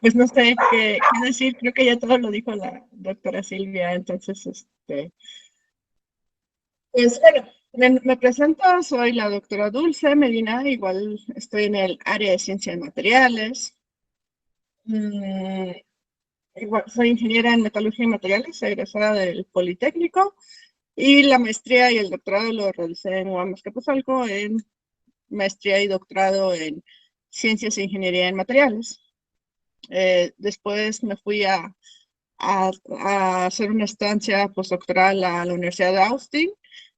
pues no sé qué decir, creo que ya todo lo dijo la doctora Silvia, entonces, pues bueno, me presento, soy la doctora Dulce Medina, igual estoy en el área de ciencias materiales. Mm, igual, soy ingeniera en metalurgia y materiales, egresada del Politécnico, y la maestría y el doctorado lo realicé en UAM Azcapotzalco, en maestría y doctorado en ciencias e ingeniería en materiales. Después me fui a hacer una estancia postdoctoral a la Universidad de Austin.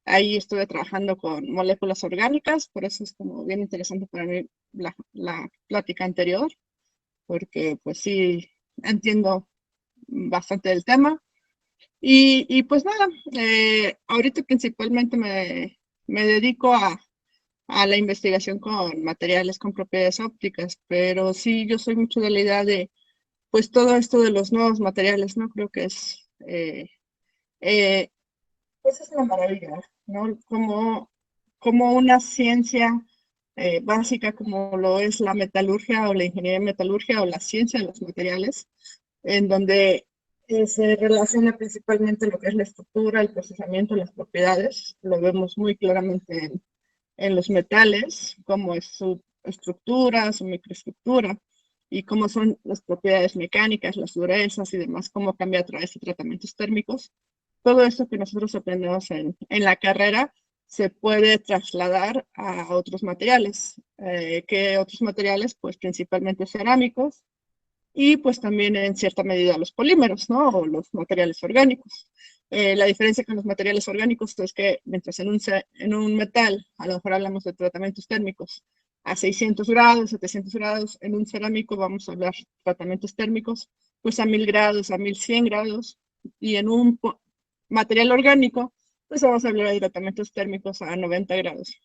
Ahí estuve trabajando con moléculas orgánicas, por eso es como bien interesante para mí la plática anterior, porque pues sí entiendo bastante del tema. Y pues nada, ahorita principalmente me dedico a la investigación con materiales con propiedades ópticas, pero sí, yo soy mucho de la idea de, pues todo esto de los nuevos materiales, ¿no? Creo que eh, pues es una maravilla, ¿no? Como una ciencia básica como lo es la metalurgia o la ingeniería de metalurgia o la ciencia de los materiales, en donde se relaciona principalmente lo que es la estructura, el procesamiento, las propiedades. Lo vemos muy claramente en los metales, cómo es su estructura, su microestructura y cómo son las propiedades mecánicas, las durezas y demás, cómo cambia a través de tratamientos térmicos. Todo esto que nosotros aprendemos en la carrera se puede trasladar a otros materiales. ¿Qué otros materiales? Pues principalmente cerámicos, y pues también en cierta medida los polímeros, ¿no? O los materiales orgánicos. La diferencia con los materiales orgánicos es que mientras en un metal, a lo mejor hablamos de tratamientos térmicos a 600 grados, 700 grados, en un cerámico vamos a hablar de tratamientos térmicos pues a 1000 grados, a 1100 grados, y en un material orgánico pues vamos a hablar de tratamientos térmicos a 90 grados.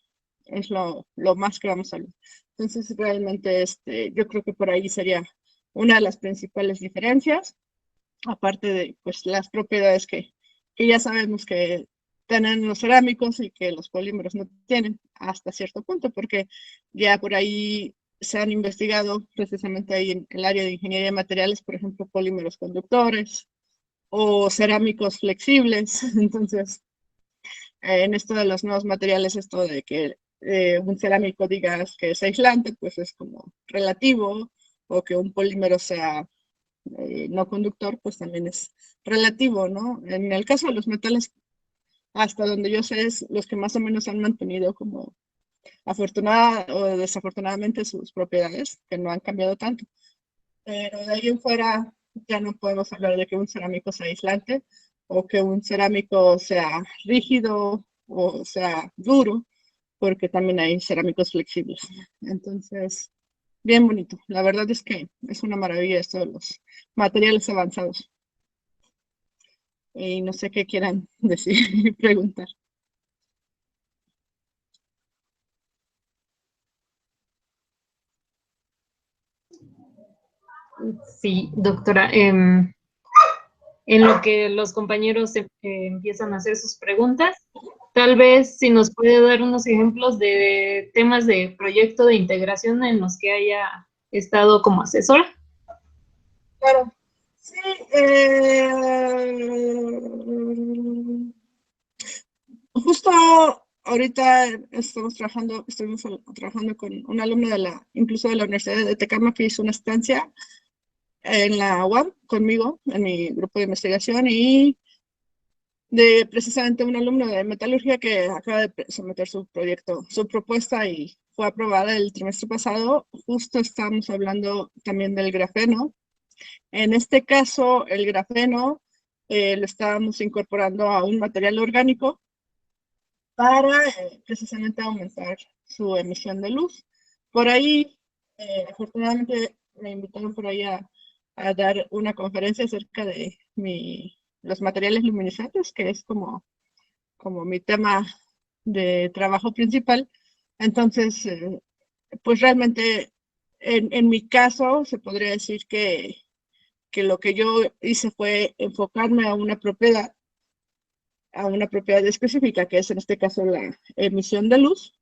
Es lo más que vamos a hablar. Entonces, realmente, yo creo que por ahí sería una de las principales diferencias, aparte de pues, las propiedades que ya sabemos que tienen los cerámicos y que los polímeros no tienen hasta cierto punto, porque ya por ahí se han investigado precisamente ahí en el área de ingeniería de materiales, por ejemplo, polímeros conductores o cerámicos flexibles. Entonces, en esto de los nuevos materiales, esto de que un cerámico digas que es aislante, pues es como relativo, o que un polímero sea no conductor, pues también es relativo, ¿no? En el caso de los metales, hasta donde yo sé, es los que más o menos han mantenido como afortunada o desafortunadamente sus propiedades, que no han cambiado tanto. Pero de ahí en fuera ya no podemos hablar de que un cerámico sea aislante o que un cerámico sea rígido o sea duro, porque también hay cerámicos flexibles. Entonces, bien bonito. La verdad es que es una maravilla esto de los materiales avanzados. Y no sé qué quieran decir y preguntar. Sí, doctora. En lo que los compañeros empiezan a hacer sus preguntas, tal vez si nos puede dar unos ejemplos de temas de proyecto de integración en los que haya estado como asesora. Claro, sí, justo ahorita estuvimos trabajando con un alumno incluso de la Universidad de Tecama, que hizo una estancia en la UAM conmigo, en mi grupo de investigación, y de precisamente un alumno de metalurgia que acaba de someter su proyecto, su propuesta, y fue aprobada el trimestre pasado. Justo estamos hablando también del grafeno. En este caso, el grafeno lo estábamos incorporando a un material orgánico para precisamente aumentar su emisión de luz. Por ahí, afortunadamente, me invitaron por ahí a dar una conferencia acerca de los materiales luminiscentes, que es como mi tema de trabajo principal. Entonces, pues realmente en mi caso se podría decir que lo que yo hice fue enfocarme a una propiedad específica, que es en este caso la emisión de luz.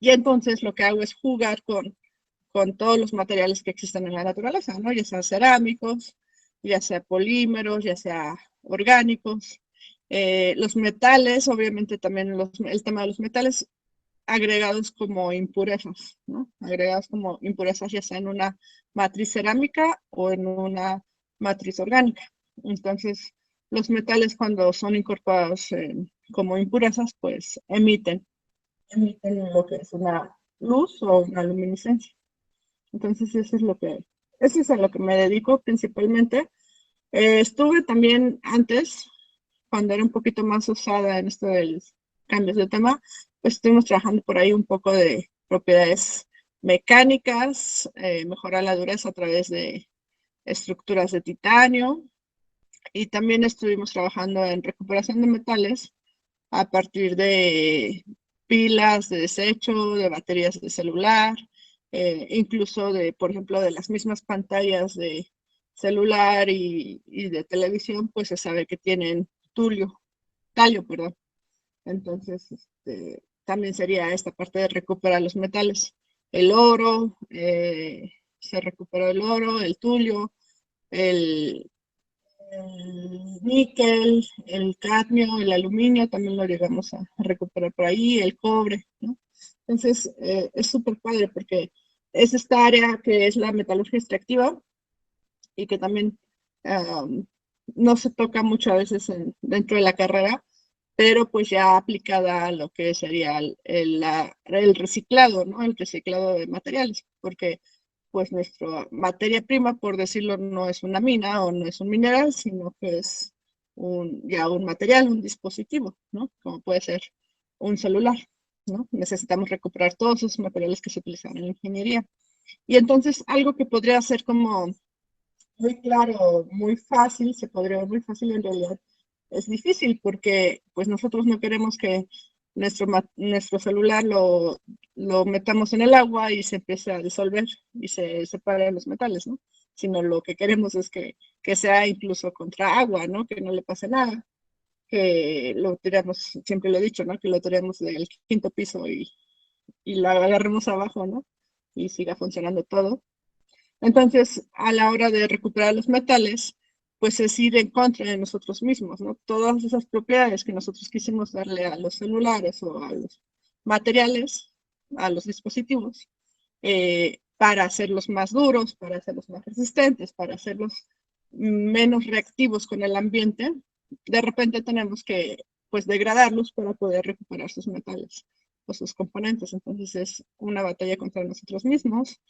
Y entonces lo que hago es jugar con todos los materiales que existen en la naturaleza, ¿no? Ya sean cerámicos, ya sea polímeros, ya sea orgánicos. Los metales, obviamente también el tema de los metales agregados como impurezas, ¿no? Agregados como impurezas ya sea en una matriz cerámica o en una matriz orgánica. Entonces, los metales cuando son incorporados como impurezas, pues emiten lo que es una luz o una luminiscencia. Entonces, eso es a lo que me dedico principalmente. Estuve también antes, cuando era un poquito más usada en esto de los cambios de tema, pues estuvimos trabajando por ahí un poco de propiedades mecánicas, mejorar la dureza a través de estructuras de titanio, y también estuvimos trabajando en recuperación de metales a partir de pilas de desecho, de baterías de celular, incluso de, por ejemplo, de las mismas pantallas de celular y de televisión, pues se sabe que tienen talio, perdón. Entonces, también sería esta parte de recuperar los metales. El oro, se recuperó el oro, el tulio, el, el níquel, el cadmio, el aluminio, también lo llegamos a recuperar por ahí, el cobre, ¿no? Entonces, es súper padre porque es esta área que es la metalurgia extractiva y que también no se toca mucho a veces dentro de la carrera, pero pues ya aplicada a lo que sería el reciclado, ¿no? El reciclado de materiales, porque pues nuestra materia prima, por decirlo, no es una mina o no es un mineral, sino que es ya un material, un dispositivo, ¿no? Como puede ser un celular, ¿no? Necesitamos recuperar todos esos materiales que se utilizan en la ingeniería. Y entonces algo que podría ser como muy claro, muy fácil, se podría ver muy fácil en realidad, es difícil porque pues nosotros no queremos que nuestro celular lo metamos en el agua y se empiece a disolver y se separen los metales, ¿no? Sino lo que queremos es que sea incluso contra agua, ¿no? Que no le pase nada, que lo tiramos, siempre lo he dicho, ¿no? Que lo tiremos del quinto piso y lo agarremos abajo, ¿no? Y siga funcionando todo. Entonces, a la hora de recuperar los metales, pues es ir en contra de nosotros mismos, ¿no? Todas esas propiedades que nosotros quisimos darle a los celulares o a los materiales, a los dispositivos, para hacerlos más duros, para hacerlos más resistentes, para hacerlos menos reactivos con el ambiente, de repente tenemos que, pues, degradarlos para poder recuperar sus metales o sus componentes. Entonces es una batalla contra nosotros mismos.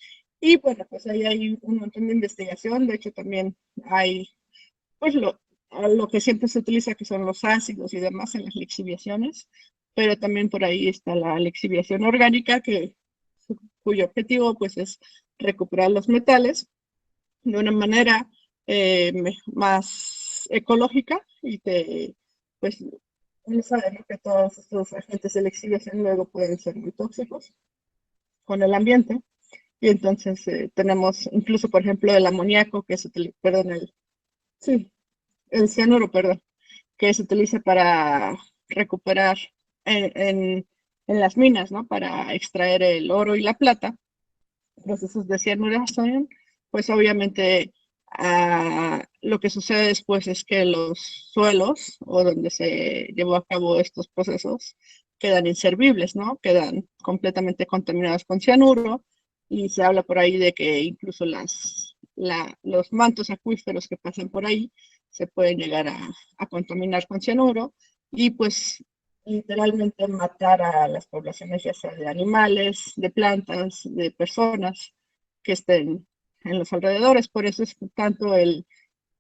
Y bueno, pues ahí hay un montón de investigación. De hecho, también hay, pues, lo que siempre se utiliza, que son los ácidos y demás en las lixiviaciones, pero también por ahí está la lixiviación orgánica, cuyo objetivo, pues, es recuperar los metales de una manera más ecológica y pues, uno sabe, ¿no? Que todos estos agentes de lixiviación luego pueden ser muy tóxicos con el ambiente. Y entonces tenemos incluso, por ejemplo, el amoníaco que se utiliza, perdón, sí, el cianuro, perdón, que se utiliza para recuperar en las minas, ¿no? Para extraer el oro y la plata, procesos de cianuración, pues obviamente lo que sucede después es que los suelos o donde se llevó a cabo estos procesos quedan inservibles, ¿no? Quedan completamente contaminados con cianuro y se habla por ahí de que incluso los mantos acuíferos que pasan por ahí se pueden llegar a contaminar con cianuro y pues literalmente matar a las poblaciones, ya sea de animales, de plantas, de personas que estén en los alrededores. Por eso es tanto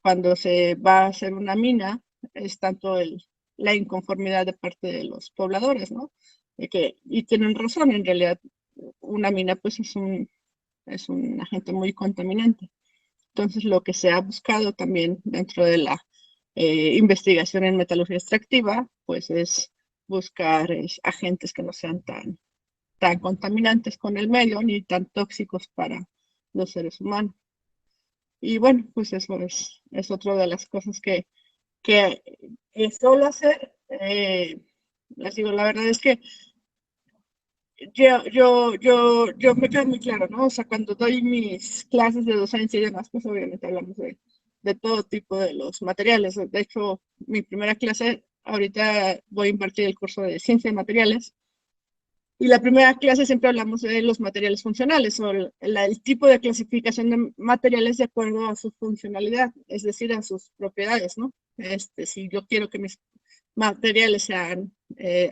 cuando se va a hacer una mina, es tanto la inconformidad de parte de los pobladores, ¿no? Y tienen razón, en realidad una mina pues es un agente muy contaminante. Entonces lo que se ha buscado también dentro de la investigación en metalurgia extractiva, pues es buscar agentes que no sean tan contaminantes con el medio ni tan tóxicos para los seres humanos. Y bueno, pues eso es otra de las cosas que suelo hacer. Les digo, la verdad es que yo me queda muy claro, ¿no? O sea, cuando doy mis clases de docencia y demás, pues obviamente hablamos de todo tipo de los materiales. De hecho, mi primera clase, ahorita voy a impartir el curso de ciencia de materiales. Y la primera clase siempre hablamos de los materiales funcionales o el tipo de clasificación de materiales de acuerdo a su funcionalidad, es decir, a sus propiedades, ¿no? Si yo quiero que mis materiales sean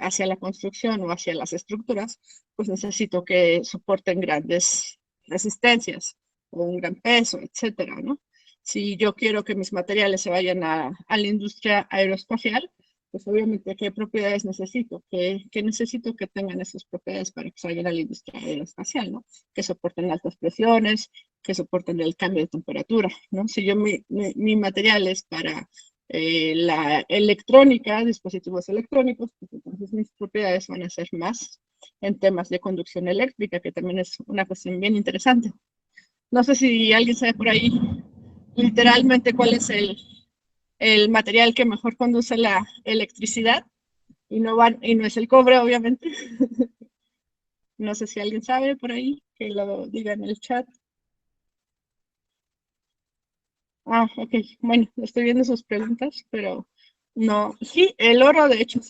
hacia la construcción o hacia las estructuras, pues necesito que soporten grandes resistencias o un gran peso, etcétera, ¿no? Si yo quiero que mis materiales se vayan a la industria aeroespacial, pues obviamente qué propiedades necesito, qué necesito que tengan esas propiedades para que se vayan a la industria aeroespacial, ¿no? Que soporten altas presiones, que soporten el cambio de temperatura, ¿no? Si yo mi material es para la electrónica, dispositivos electrónicos, pues entonces mis propiedades van a ser más en temas de conducción eléctrica, que también es una cuestión bien interesante. No sé si alguien sabe por ahí literalmente cuál es el material que mejor conduce la electricidad y no es el cobre, obviamente. No sé si alguien sabe por ahí, que lo diga en el chat. Ah, ok, bueno, estoy viendo sus preguntas, pero no, sí, el oro de hecho.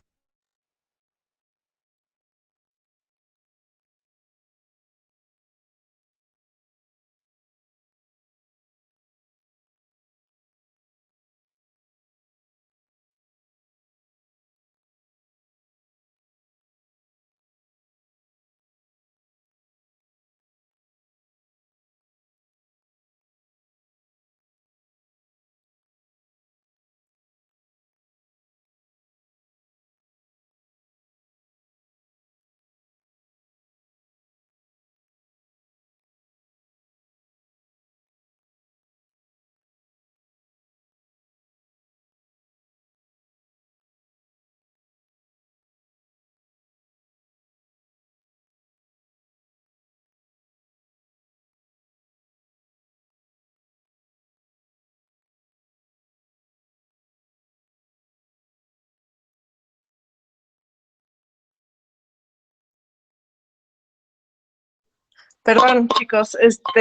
Perdón, chicos,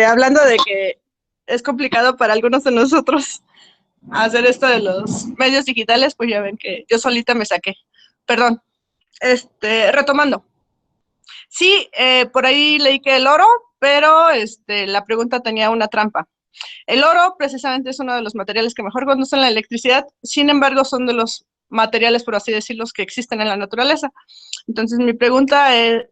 hablando de que es complicado para algunos de nosotros hacer esto de los medios digitales, pues ya ven que yo solita me saqué. Perdón. Retomando. Sí, por ahí leí que el oro, pero la pregunta tenía una trampa. El oro precisamente es uno de los materiales que mejor conducen la electricidad, sin embargo son de los materiales, por así decirlo, que existen en la naturaleza. Entonces mi pregunta es,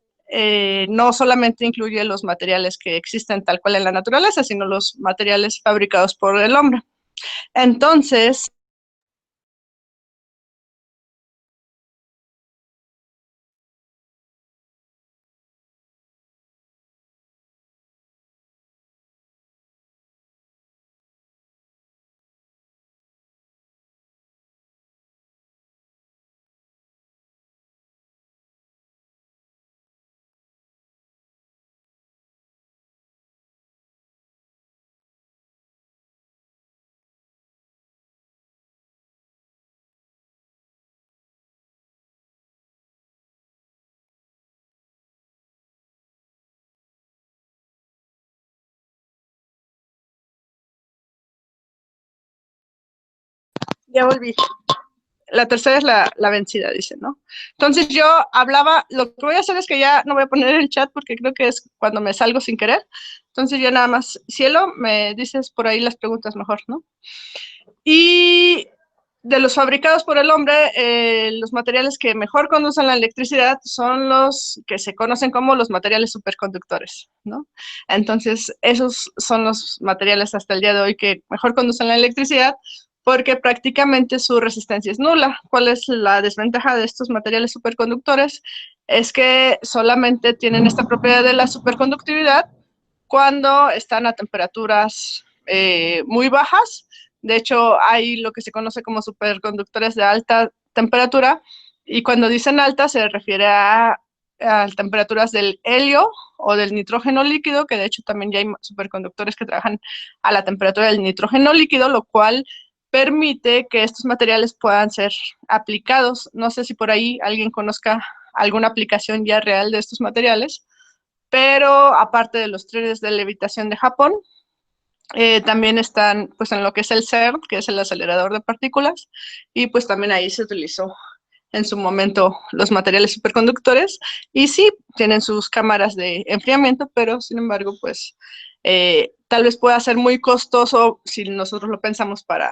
no solamente incluye los materiales que existen tal cual en la naturaleza, sino los materiales fabricados por el hombre. Entonces, ya volví. La tercera es la vencida, dice, ¿no? Entonces yo hablaba, lo que voy a hacer es que ya no voy a poner el chat porque creo que es cuando me salgo sin querer. Entonces yo nada más, cielo, me dices por ahí las preguntas mejor, ¿no? Y de los fabricados por el hombre, los materiales que mejor conducen la electricidad son los que se conocen como los materiales superconductores, ¿no? Entonces, esos son los materiales hasta el día de hoy que mejor conducen la electricidad porque prácticamente su resistencia es nula. ¿Cuál es la desventaja de estos materiales superconductores? Es que solamente tienen esta propiedad de la superconductividad cuando están a temperaturas muy bajas. De hecho, hay lo que se conoce como superconductores de alta temperatura, y cuando dicen alta se refiere a temperaturas del helio o del nitrógeno líquido, que de hecho también ya hay superconductores que trabajan a la temperatura del nitrógeno líquido, lo cual permite que estos materiales puedan ser aplicados. No sé si por ahí alguien conozca alguna aplicación ya real de estos materiales, pero aparte de los trenes de levitación de Japón, también están pues en lo que es el CERN, que es el acelerador de partículas, y pues también ahí se utilizó en su momento los materiales superconductores, y sí, tienen sus cámaras de enfriamiento, pero sin embargo, pues tal vez pueda ser muy costoso si nosotros lo pensamos para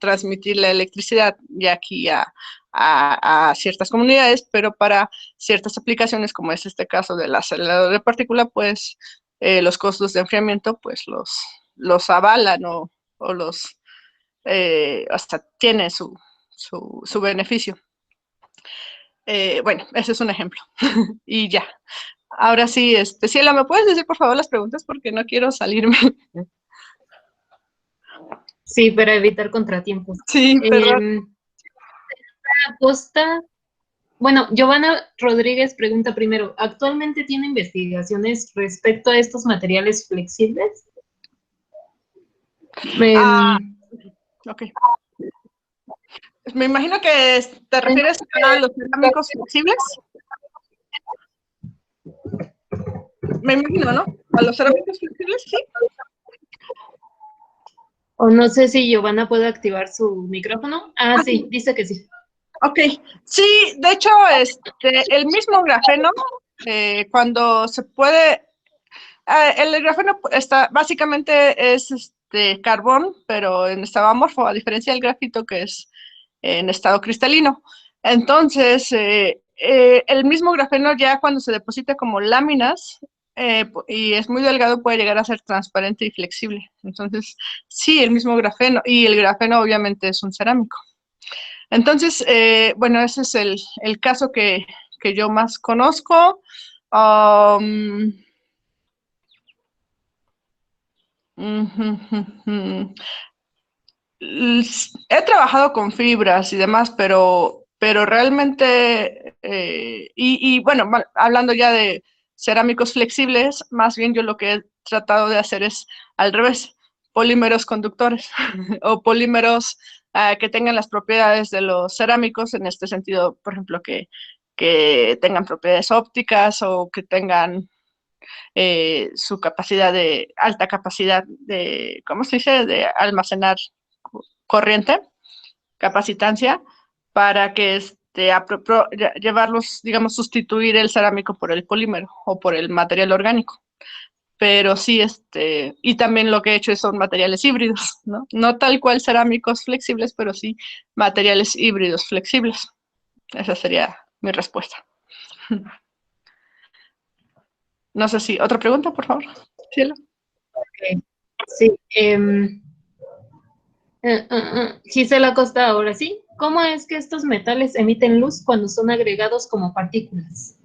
transmitir la electricidad ya aquí a ciertas comunidades, pero para ciertas aplicaciones, como es este caso del acelerador de partícula, pues los costos de enfriamiento pues los avalan o los hasta tiene su beneficio. Bueno, ese es un ejemplo. Y ya. Ahora sí, Ciela, ¿me puedes decir por favor las preguntas? Porque no quiero salirme. Sí, para evitar contratiempos. Sí, perdón. Acosta, bueno, Giovanna Rodríguez pregunta primero, ¿actualmente tiene investigaciones respecto a estos materiales flexibles? Ok. Me imagino que te refieres a los cerámicos flexibles. Me imagino, ¿no? A los cerámicos flexibles, sí. O no sé si Giovanna puede activar su micrófono. Ah, sí, dice que sí. Ok, sí, de hecho, el mismo grafeno, cuando se puede, el grafeno está, básicamente es carbón, pero en estado amorfo, a diferencia del grafito que es en estado cristalino. Entonces, el mismo grafeno ya cuando se deposita como láminas y es muy delgado puede llegar a ser transparente y flexible. Entonces, sí, el mismo grafeno, y el grafeno obviamente es un cerámico. Entonces, bueno, ese es el caso que yo más conozco. He trabajado con fibras y demás, pero realmente, bueno, hablando ya de cerámicos flexibles, más bien yo lo que he tratado de hacer es al revés, polímeros conductores o polímeros que tengan las propiedades de los cerámicos, en este sentido, por ejemplo, que tengan propiedades ópticas o que tengan su capacidad de, alta capacidad de, ¿cómo se dice?, de almacenar corriente, capacitancia, para que llevarlos, digamos, sustituir el cerámico por el polímero o por el material orgánico. Pero sí, y también lo que he hecho son materiales híbridos, ¿no? No tal cual cerámicos flexibles, pero sí materiales híbridos flexibles. Esa sería mi respuesta. No sé si, otra pregunta, por favor. Cielo. Okay. Sí. Gisela Costa, ahora sí. ¿Cómo es que estos metales emiten luz cuando son agregados como partículas?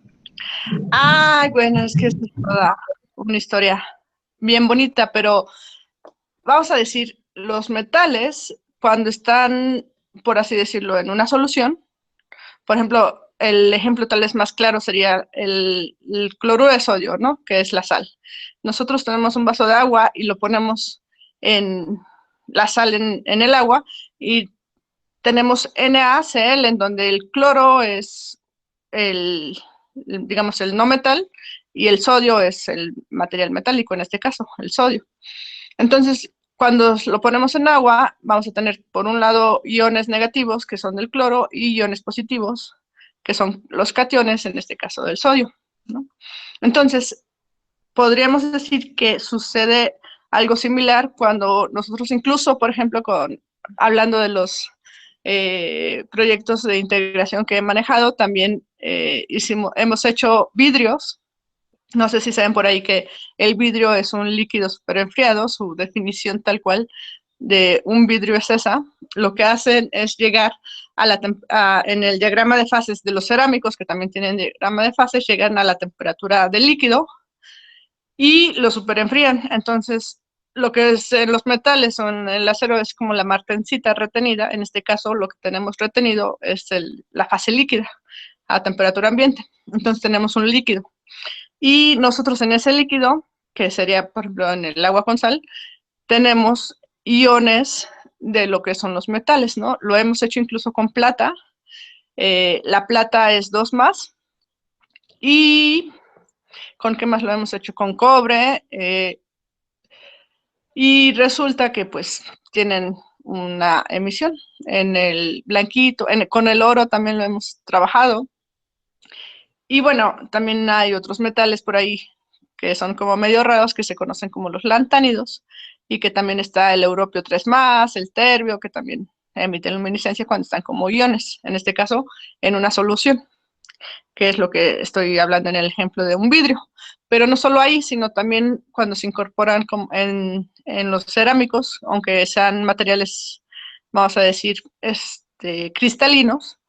Ay, bueno, es que es toda una historia bien bonita, pero vamos a decir, los metales, cuando están, por así decirlo, en una solución, por ejemplo, el ejemplo tal vez más claro sería el cloruro de sodio, ¿no? Que es la sal. Nosotros tenemos un vaso de agua y lo ponemos en la sal en el agua y tenemos NaCl, en donde el cloro es digamos, el no metal y el sodio es el material metálico, en este caso, el sodio. Entonces, cuando lo ponemos en agua, vamos a tener, por un lado, iones negativos, que son del cloro, y iones positivos, que son los cationes, en este caso, del sodio, ¿no? Entonces, podríamos decir que sucede algo similar cuando nosotros incluso, por ejemplo, hablando de los proyectos de integración que he manejado, también hemos hecho vidrios. No sé si saben por ahí que el vidrio es un líquido súper enfriado, su definición tal cual de un vidrio es esa. Lo que hacen es llegar en el diagrama de fases de los cerámicos, que también tienen diagrama de fases, llegan a la temperatura del líquido y lo superenfrían. Entonces, lo que es en los metales o en el acero es como la martensita retenida. En este caso, lo que tenemos retenido es la fase líquida a temperatura ambiente. Entonces, tenemos un líquido. Y nosotros en ese líquido, que sería, por ejemplo, en el agua con sal, tenemos iones de lo que son los metales, ¿no? Lo hemos hecho incluso con plata La plata es 2 más. ¿Y con qué más lo hemos hecho? Con cobre. Y resulta que pues tienen una emisión. En el blanquito, con el oro también lo hemos trabajado. Y bueno, también hay otros metales por ahí que son como medio raros, que se conocen como los lantánidos, y que también está el europio 3 más, el terbio, que también emiten luminiscencia cuando están como iones, en este caso en una solución, que es lo que estoy hablando en el ejemplo de un vidrio. Pero no solo ahí, sino también cuando se incorporan en los cerámicos, aunque sean materiales, vamos a decir, cristalinos,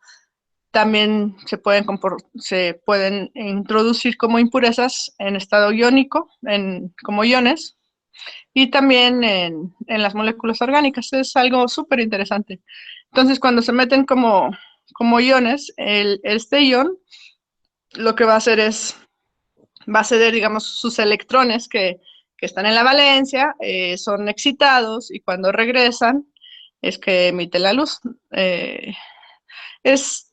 también se pueden introducir como impurezas en estado iónico, como iones, y también en las moléculas orgánicas. Es algo súper interesante. Entonces, cuando se meten como iones, este ion lo que va a hacer va a ceder, digamos, sus electrones que están en la valencia, son excitados, y cuando regresan es que emite la luz. Es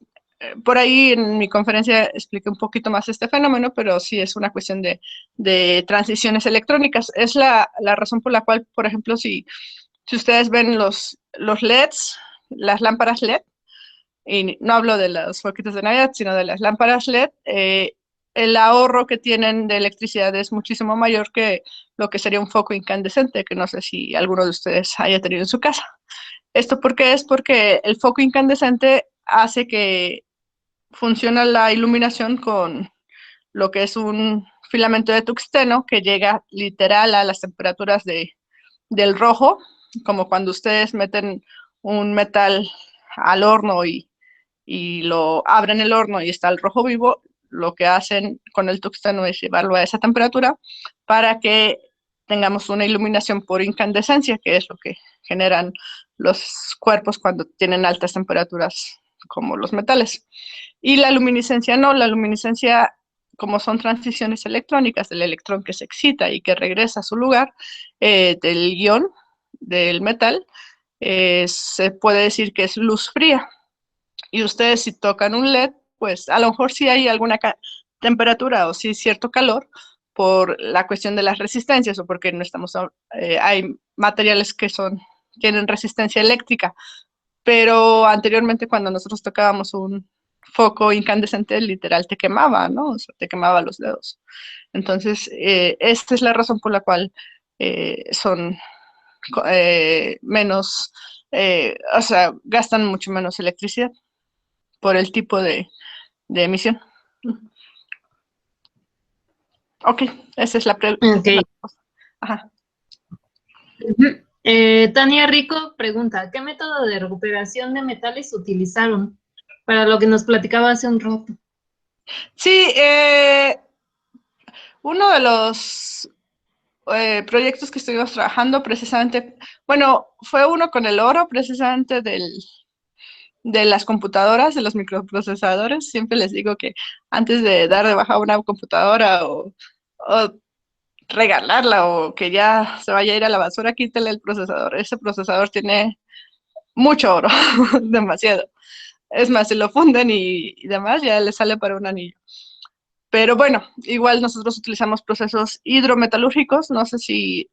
Por ahí en mi conferencia expliqué un poquito más este fenómeno, pero sí es una cuestión de transiciones electrónicas. Es la razón por la cual, por ejemplo, si ustedes ven los LEDs, las lámparas LED, y no hablo de los foquitos de Navidad, sino de las lámparas LED, el ahorro que tienen de electricidad es muchísimo mayor que lo que sería un foco incandescente, que no sé si alguno de ustedes haya tenido en su casa. ¿Esto por qué es? Porque el foco incandescente hace que funciona la iluminación con lo que es un filamento de tungsteno que llega literal a las temperaturas del rojo, como cuando ustedes meten un metal al horno y lo abren el horno y está el rojo vivo. Lo que hacen con el tungsteno es llevarlo a esa temperatura para que tengamos una iluminación por incandescencia, que es lo que generan los cuerpos cuando tienen altas temperaturas, como los metales. Y la luminiscencia no, la luminiscencia, como son transiciones electrónicas del electrón que se excita y que regresa a su lugar, del ion, del metal, se puede decir que es luz fría. Y ustedes, si tocan un LED, pues a lo mejor sí hay alguna temperatura o sí cierto calor por la cuestión de las resistencias, o porque no estamos, hay materiales que tienen resistencia eléctrica, pero anteriormente cuando nosotros tocábamos un foco incandescente, literal te quemaba, ¿no? O sea, te quemaba los dedos. Entonces, esta es la razón por la cual son menos, o sea, gastan mucho menos electricidad por el tipo de emisión. Ok, esa es la pregunta. Ok. Ajá. Tania Rico pregunta, ¿qué método de recuperación de metales utilizaron? Para lo que nos platicaba hace un rato. Sí, uno de los proyectos que estuvimos trabajando precisamente, bueno, fue uno con el oro, precisamente de las computadoras, de los microprocesadores. Siempre les digo que antes de dar de baja una computadora o regalarla, o que ya se vaya a ir a la basura, quítale el procesador. Ese procesador tiene mucho oro, demasiado. Es más, si lo funden y demás, ya le sale para un anillo. Pero bueno, igual nosotros utilizamos procesos hidrometalúrgicos. No sé si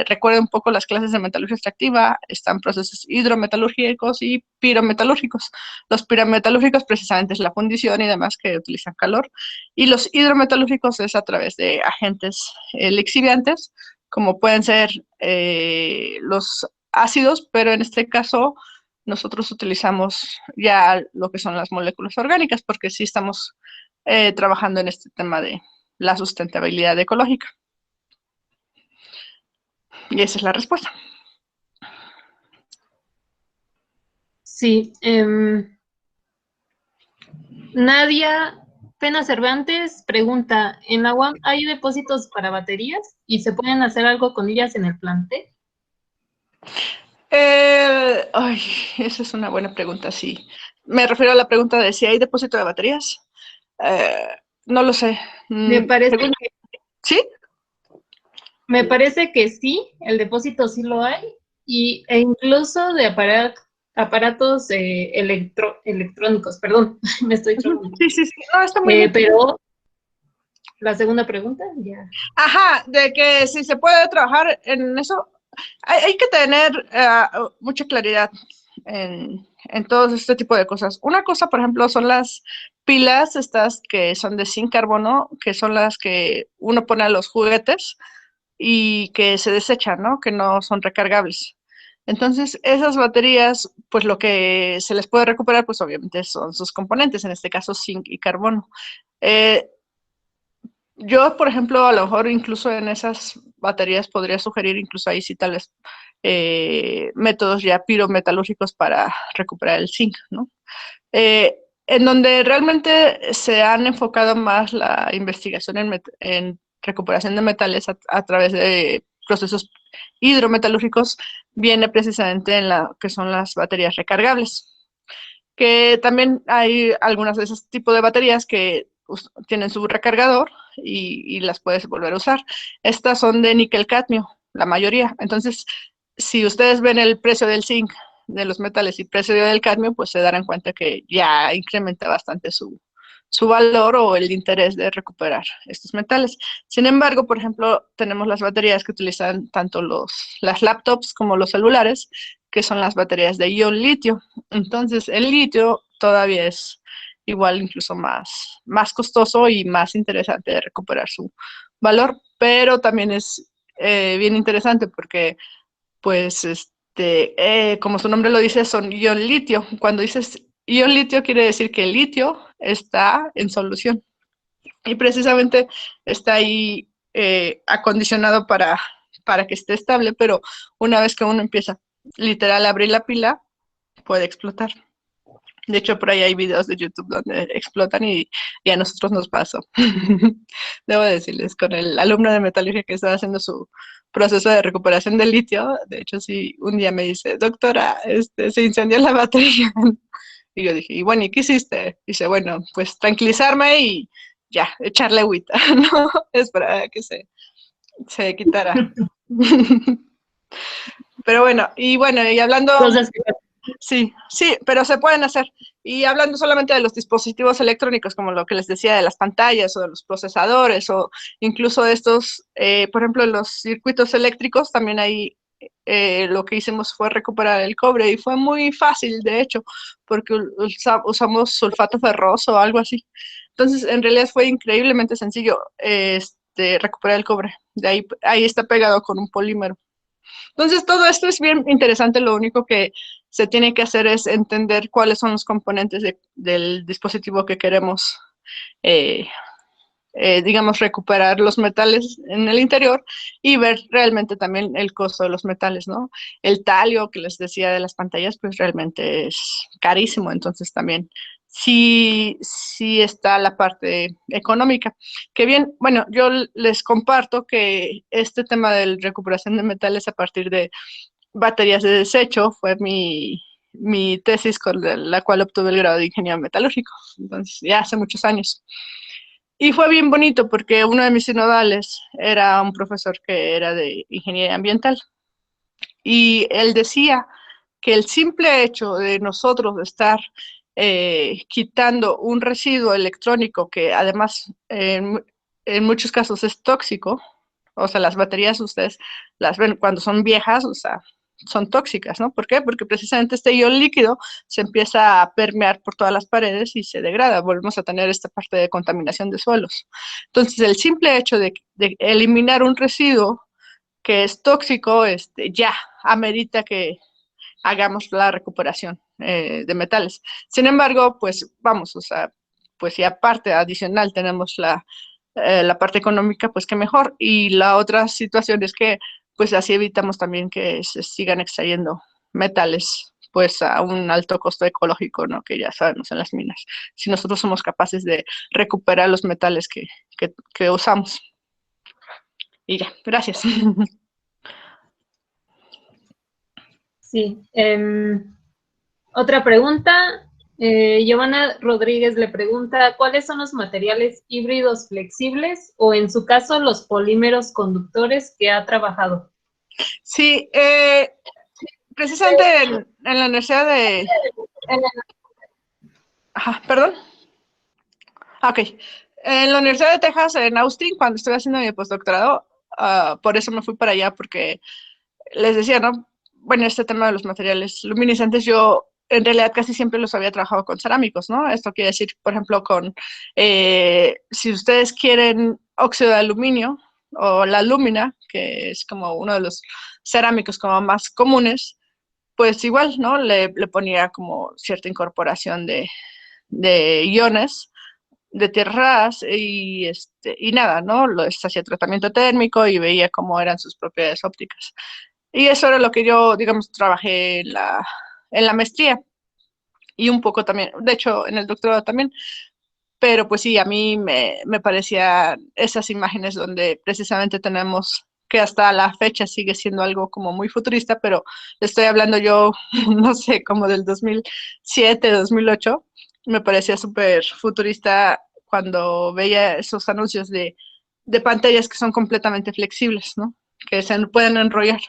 recuerden un poco las clases de metalurgia extractiva. Están procesos hidrometalúrgicos y pirometalúrgicos. Los pirometalúrgicos precisamente es la fundición y demás, que utilizan calor. Y los hidrometalúrgicos es a través de agentes lixiviantes, como pueden ser los ácidos, pero en este caso nosotros utilizamos ya lo que son las moléculas orgánicas, porque sí estamos trabajando en este tema de la sustentabilidad ecológica. Y esa es la respuesta. Sí. Nadia Pena Cervantes pregunta, ¿en la UAM hay depósitos para baterías y se pueden hacer algo con ellas en el plantel? Ay, esa es una buena pregunta, sí. Me refiero a la pregunta de si hay depósito de baterías. Eh, no lo sé. Me parece, ¿Sí? me parece que sí, el depósito sí lo hay, e incluso de aparatos aparatos electrónicos, perdón, me estoy trabando. Sí, sí, sí, no, está muy bien. Pero la segunda pregunta, ya. Ajá, de que si se puede trabajar en eso, hay que tener mucha claridad en todo este tipo de cosas. Una cosa, por ejemplo, son las pilas estas que son de zinc carbono, que son las que uno pone a los juguetes y que se desechan, ¿no? Que no son recargables. Entonces, esas baterías, pues lo que se les puede recuperar, pues obviamente son sus componentes, en este caso zinc y carbono. Eh, yo, por ejemplo, a lo mejor incluso en esas baterías podría sugerir incluso ahí sí tal vez métodos ya pirometalúrgicos para recuperar el zinc, ¿no? En donde realmente se han enfocado más la investigación en recuperación de metales a través de procesos hidrometalúrgicos, viene precisamente en la que son las baterías recargables, que también hay algunas de esos tipos de baterías que tienen su recargador y las puedes volver a usar. Estas son de níquel cadmio, la mayoría. Entonces, si ustedes ven el precio del zinc, de los metales y precio del cadmio, pues se darán cuenta que ya incrementa bastante su valor o el interés de recuperar estos metales. Sin embargo, por ejemplo, tenemos las baterías que utilizan tanto las laptops como los celulares, que son las baterías de ion litio. Entonces, el litio todavía es igual, incluso más costoso y más interesante de recuperar su valor, pero también es bien interesante porque, pues, como su nombre lo dice, son ion litio. Cuando dices ion litio, quiere decir que el litio está en solución y precisamente está ahí acondicionado para que esté estable, pero una vez que uno empieza literal a abrir la pila, puede explotar. De hecho, por ahí hay videos de YouTube donde explotan y a nosotros nos pasó. Debo decirles, con el alumno de metalurgia que estaba haciendo su proceso de recuperación del litio, de hecho, sí, un día me dice, doctora, se incendió la batería. Y yo dije, y bueno, ¿y qué hiciste? Dice, bueno, pues tranquilizarme y ya, echarle agüita, ¿no? Es para que se quitara. Pero bueno, y hablando. Cosas que Sí, sí, pero se pueden hacer. Y hablando solamente de los dispositivos electrónicos, como lo que les decía de las pantallas o de los procesadores o incluso estos, por ejemplo, en los circuitos eléctricos, también ahí lo que hicimos fue recuperar el cobre y fue muy fácil, de hecho, porque usamos sulfato ferroso o algo así. Entonces, en realidad fue increíblemente sencillo recuperar el cobre. De ahí está pegado con un polímero. Entonces, todo esto es bien interesante. Lo único que se tiene que hacer es entender cuáles son los componentes del dispositivo que queremos, eh, digamos, recuperar los metales en el interior y ver realmente también el costo de los metales, ¿no? El talio que les decía de las pantallas, pues realmente es carísimo. Entonces, también sí está la parte económica. Que bien, bueno, yo les comparto que este tema de recuperación de metales a partir de baterías de desecho fue mi tesis con la cual obtuve el grado de ingeniero metalúrgico, entonces ya hace muchos años. Y fue bien bonito porque uno de mis sinodales era un profesor que era de ingeniería ambiental y él decía que el simple hecho de nosotros estar quitando un residuo electrónico que además en muchos casos es tóxico, o sea, las baterías ustedes las ven cuando son viejas, o sea, son tóxicas, ¿no? ¿Por qué? Porque precisamente este ion líquido se empieza a permear por todas las paredes y se degrada. Volvemos a tener esta parte de contaminación de suelos. Entonces, el simple hecho de eliminar un residuo que es tóxico, ya amerita que hagamos la recuperación de metales. Sin embargo, pues vamos, o sea, pues si aparte adicional tenemos la parte económica, pues qué mejor. Y la otra situación es que pues así evitamos también que se sigan extrayendo metales pues a un alto costo ecológico, ¿no? Que ya sabemos en las minas. Si nosotros somos capaces de recuperar los metales que usamos. Y ya, gracias. sí. Otra pregunta. Giovanna Rodríguez le pregunta, ¿cuáles son los materiales híbridos flexibles o en su caso los polímeros conductores que ha trabajado? Sí, precisamente en la Universidad de... Ajá, perdón. Ok. En la Universidad de Texas, en Austin, cuando estuve haciendo mi postdoctorado, por eso me fui para allá, porque les decía, ¿no? Bueno, este tema de los materiales luminiscentes, yo en realidad casi siempre los había trabajado con cerámicos, ¿no? Esto quiere decir, por ejemplo, si ustedes quieren óxido de aluminio o la alúmina, que es como uno de los cerámicos como más comunes, pues igual, ¿no? Le ponía como cierta incorporación de iones de tierras y nada, ¿no? Hacía tratamiento térmico y veía cómo eran sus propiedades ópticas. Y eso era lo que yo, digamos, trabajé en la maestría y un poco también, de hecho, en el doctorado también. Pero pues sí, a mí me parecía esas imágenes donde precisamente tenemos que hasta la fecha sigue siendo algo como muy futurista, pero estoy hablando yo, no sé, como del 2007, 2008, me parecía súper futurista cuando veía esos anuncios de pantallas que son completamente flexibles, ¿no? Que se pueden enrollar.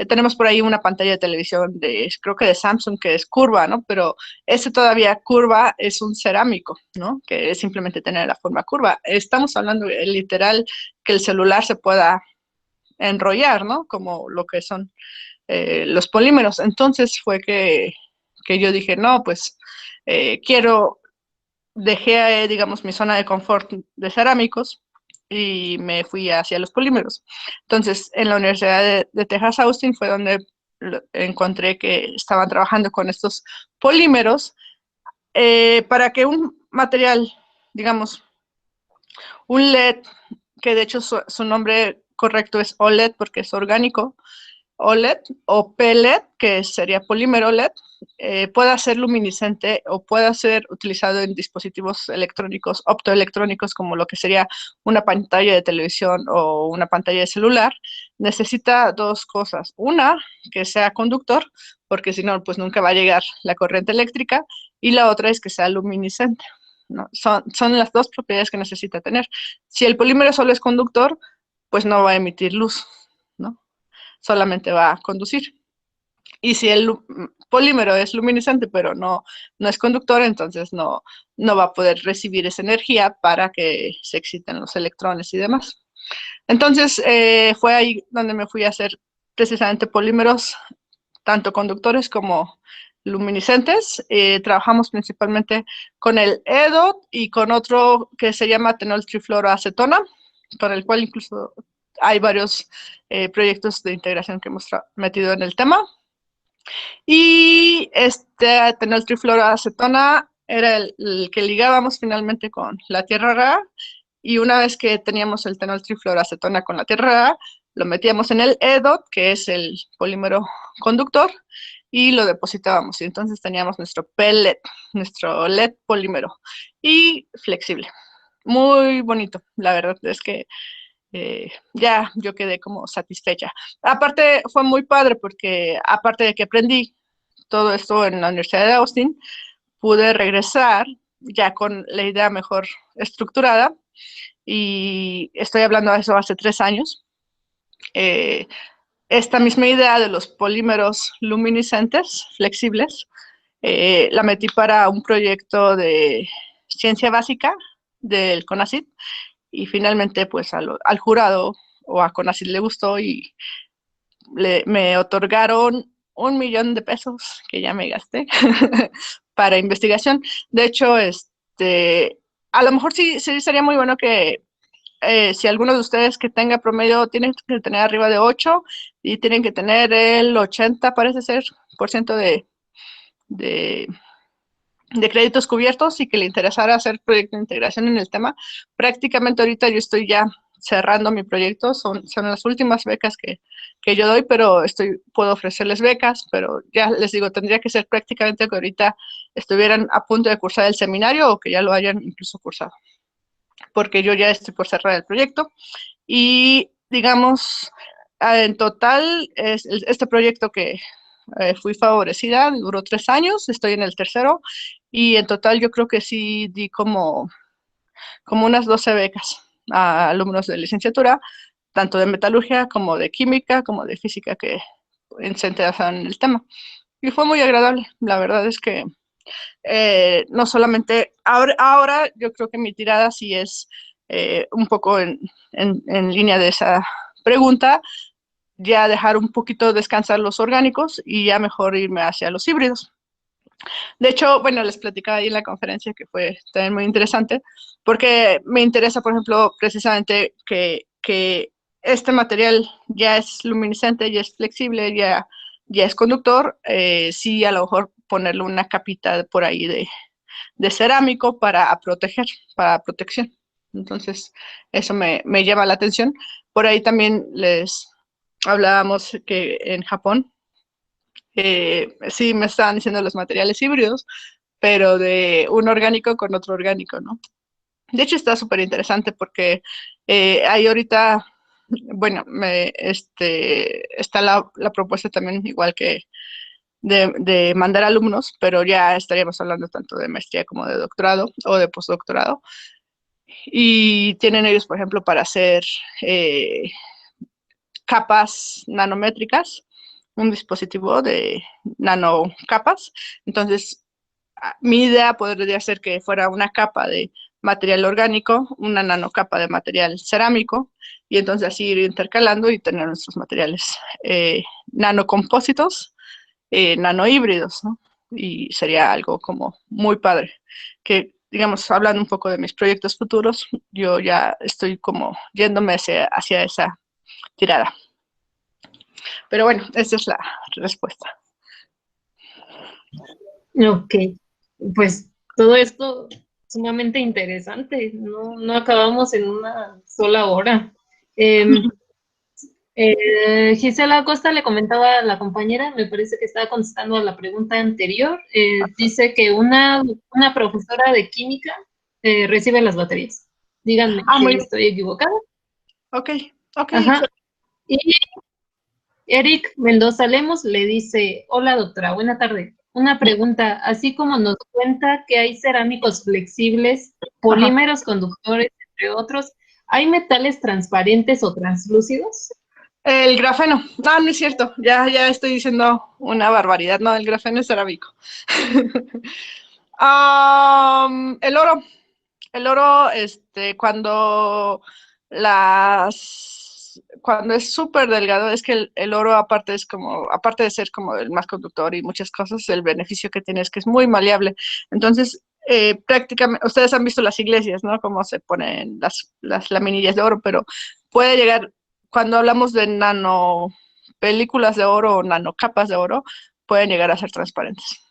Tenemos por ahí una pantalla de televisión creo que de Samsung, que es curva, ¿no? Pero ese todavía curva es un cerámico, ¿no? Que es simplemente tener la forma curva. Estamos hablando literal que el celular se pueda enrollar, ¿no? Como lo que son los polímeros. Entonces fue que yo dije, no, pues dejé, digamos, mi zona de confort de cerámicos y me fui hacia los polímeros. Entonces, en la Universidad de Texas Austin fue donde encontré que estaban trabajando con estos polímeros para que un material, digamos, un LED, que de hecho su nombre correcto es OLED porque es orgánico, OLED o PLED, que sería polímero LED, pueda ser luminiscente o pueda ser utilizado en dispositivos electrónicos, optoelectrónicos, como lo que sería una pantalla de televisión o una pantalla de celular, necesita dos cosas. Una, que sea conductor, porque si no, pues nunca va a llegar la corriente eléctrica, y la otra es que sea luminiscente, ¿no? Son las dos propiedades que necesita tener. Si el polímero solo es conductor, pues no va a emitir luz, ¿no? Solamente va a conducir. Y si el polímero es luminiscente, pero no es conductor, entonces no va a poder recibir esa energía para que se exciten los electrones y demás. Entonces, fue ahí donde me fui a hacer precisamente polímeros, tanto conductores como luminiscentes. Trabajamos principalmente con el EDOT y con otro que se llama tenol trifluoroacetona, con el cual incluso hay varios proyectos de integración que hemos metido en el tema. Y este tenol trifluoroacetona era el que ligábamos finalmente con la tierra rara. Y una vez que teníamos el tenol trifluoroacetona con la tierra rara, lo metíamos en el EDOT, que es el polímero conductor, y lo depositábamos. Y entonces teníamos nuestro pellet, nuestro LED polímero, y flexible. Muy bonito, la verdad es que ya yo quedé como satisfecha. Aparte, fue muy padre porque aparte de que aprendí todo esto en la Universidad de Austin, pude regresar ya con la idea mejor estructurada y estoy hablando de eso hace 3 años. Eh, Esta misma idea de los polímeros luminiscentes flexibles la metí para un proyecto de ciencia básica del CONACYT y finalmente pues al jurado o a CONACYT le gustó y me otorgaron 1 millón de pesos que ya me gasté para investigación. De hecho, a lo mejor sí sería muy bueno que si alguno de ustedes que tenga promedio tienen que tener arriba de 8 y tienen que tener el 80, parece ser, por ciento de, de créditos cubiertos y que le interesara hacer proyecto de integración en el tema. Prácticamente ahorita yo estoy ya cerrando mi proyecto, son las últimas becas que yo doy, pero puedo ofrecerles becas, pero ya les digo, tendría que ser prácticamente que ahorita estuvieran a punto de cursar el seminario o que ya lo hayan incluso cursado, porque yo ya estoy por cerrar el proyecto y digamos, en total, este proyecto que fui favorecida, duró 3 años, estoy en el tercero, y en total yo creo que sí di como unas 12 becas a alumnos de licenciatura, tanto de metalurgia como de química, como de física, que se interesaron en el tema. Y fue muy agradable. La verdad es que no solamente, ahora yo creo que mi tirada sí es un poco en línea de esa pregunta, ya dejar un poquito descansar los orgánicos y ya mejor irme hacia los híbridos. De hecho, bueno, les platicaba ahí en la conferencia que fue también muy interesante, porque me interesa, por ejemplo, precisamente que este material ya es luminiscente, ya es flexible, ya es conductor, sí a lo mejor ponerle una capita por ahí de cerámico para proteger, para protección. Entonces, eso me llama la atención. Por ahí también les hablábamos que en Japón, sí me estaban diciendo los materiales híbridos, pero de un orgánico con otro orgánico, ¿no? De hecho, está súper interesante porque hay ahorita, bueno, está la propuesta también, igual que de mandar alumnos, pero ya estaríamos hablando tanto de maestría como de doctorado o de postdoctorado. Y tienen ellos, por ejemplo, para hacer capas nanométricas, un dispositivo de nanocapas. Entonces, mi idea podría ser que fuera una capa de material orgánico, una nanocapa de material cerámico, y entonces así ir intercalando y tener nuestros materiales nanocompósitos, nanohíbridos, ¿no? Y sería algo como muy padre, que digamos, hablando un poco de mis proyectos futuros, yo ya estoy como yéndome hacia esa tirada. Pero bueno, esa es la respuesta. Ok, pues todo esto sumamente interesante, no acabamos en una sola hora. Gisela Acosta le comentaba a la compañera, me parece que estaba contestando a la pregunta anterior, dice que una profesora de química recibe las baterías. Díganme si estoy equivocada. Ok. Ajá. Y Eric Mendoza Lemos le dice, hola doctora, buena tarde. Una pregunta, así como nos cuenta que hay cerámicos flexibles, polímeros conductores, entre otros, ¿hay metales transparentes o translúcidos? El grafeno. No, no es cierto. Ya estoy diciendo una barbaridad. No, el grafeno es cerámico. El oro. El oro, cuando es súper delgado, es que el oro aparte aparte de ser como el más conductor y muchas cosas, el beneficio que tiene es que es muy maleable. Entonces, prácticamente, ustedes han visto las iglesias, ¿no? Cómo se ponen las laminillas de oro, pero puede llegar, cuando hablamos de películas de oro o nanocapas de oro, pueden llegar a ser transparentes.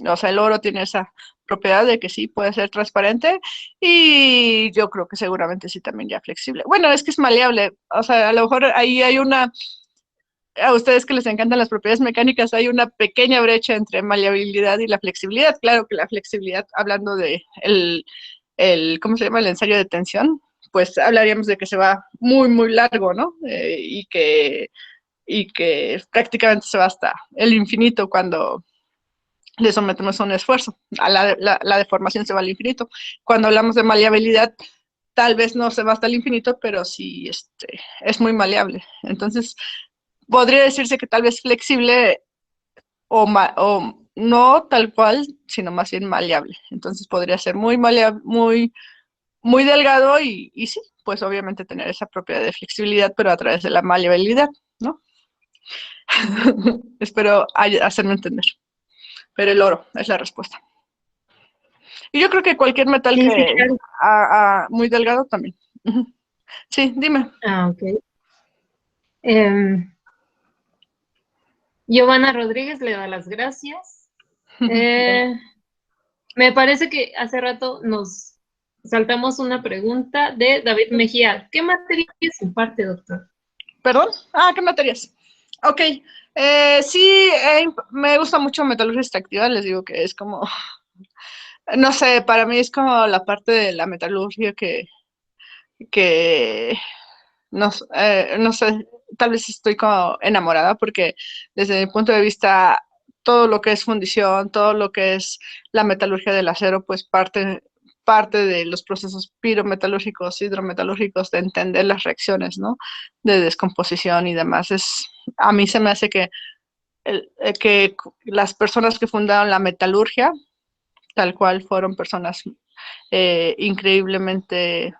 O sea, el oro tiene esa propiedad de que sí puede ser transparente y yo creo que seguramente sí también ya flexible. Bueno, es que es maleable, o sea, a lo mejor ahí hay a ustedes que les encantan las propiedades mecánicas, hay una pequeña brecha entre maleabilidad y la flexibilidad. Claro que la flexibilidad, hablando de ¿cómo se llama? El ensayo de tensión, pues hablaríamos de que se va muy, muy largo, ¿no? Y que prácticamente se va hasta el infinito cuando le sometemos a un esfuerzo. La deformación se va al infinito. Cuando hablamos de maleabilidad, tal vez no se va hasta el infinito, pero sí es muy maleable. Entonces, podría decirse que tal vez flexible o no tal cual, sino más bien maleable. Entonces, podría ser muy maleable, muy delgado y sí, pues obviamente tener esa propiedad de flexibilidad, pero a través de la maleabilidad, ¿no? Espero hacerme entender. Pero el oro es la respuesta. Y yo creo que cualquier metal Sí, que claro. muy delgado también. Sí, dime. Ok. Giovanna Rodríguez le da las gracias. Me parece que hace rato nos saltamos una pregunta de David Mejía. ¿Qué materia imparte, doctor? ¿Perdón? ¿Qué materias? Ok. Sí, me gusta mucho metalurgia extractiva, les digo que es como, no sé, para mí es como la parte de la metalurgia que no sé, tal vez estoy como enamorada porque desde mi punto de vista todo lo que es fundición, todo lo que es la metalurgia del acero, pues parte de los procesos pirometalúrgicos, hidrometalúrgicos, de entender las reacciones, ¿no? De descomposición y demás. A mí se me hace que que las personas que fundaron la metalurgia, tal cual fueron personas increíblemente,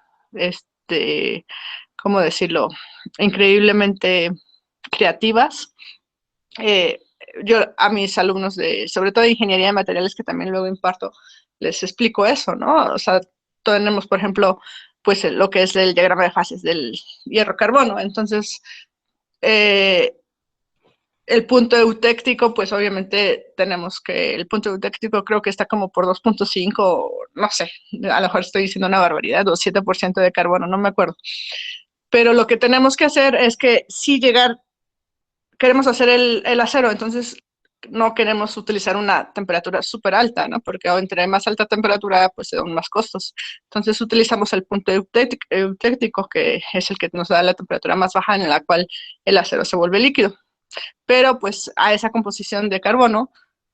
¿cómo decirlo? Increíblemente creativas. Yo a mis alumnos sobre todo de ingeniería de materiales, que también luego imparto, les explico eso, ¿no? O sea, tenemos, por ejemplo, pues lo que es el diagrama de fases del hierro-carbono. Entonces, el punto eutéctico, pues obviamente tenemos que, el punto eutéctico creo que está como por 2.5, no sé, a lo mejor estoy diciendo una barbaridad, o 7% de carbono, no me acuerdo. Pero lo que tenemos que hacer es que si queremos hacer el acero, entonces no queremos utilizar una temperatura súper alta, ¿no? Porque entre más alta temperatura, pues se dan más costos. Entonces utilizamos el punto eutéctico, que es el que nos da la temperatura más baja en la cual el acero se vuelve líquido. Pero pues a esa composición de carbono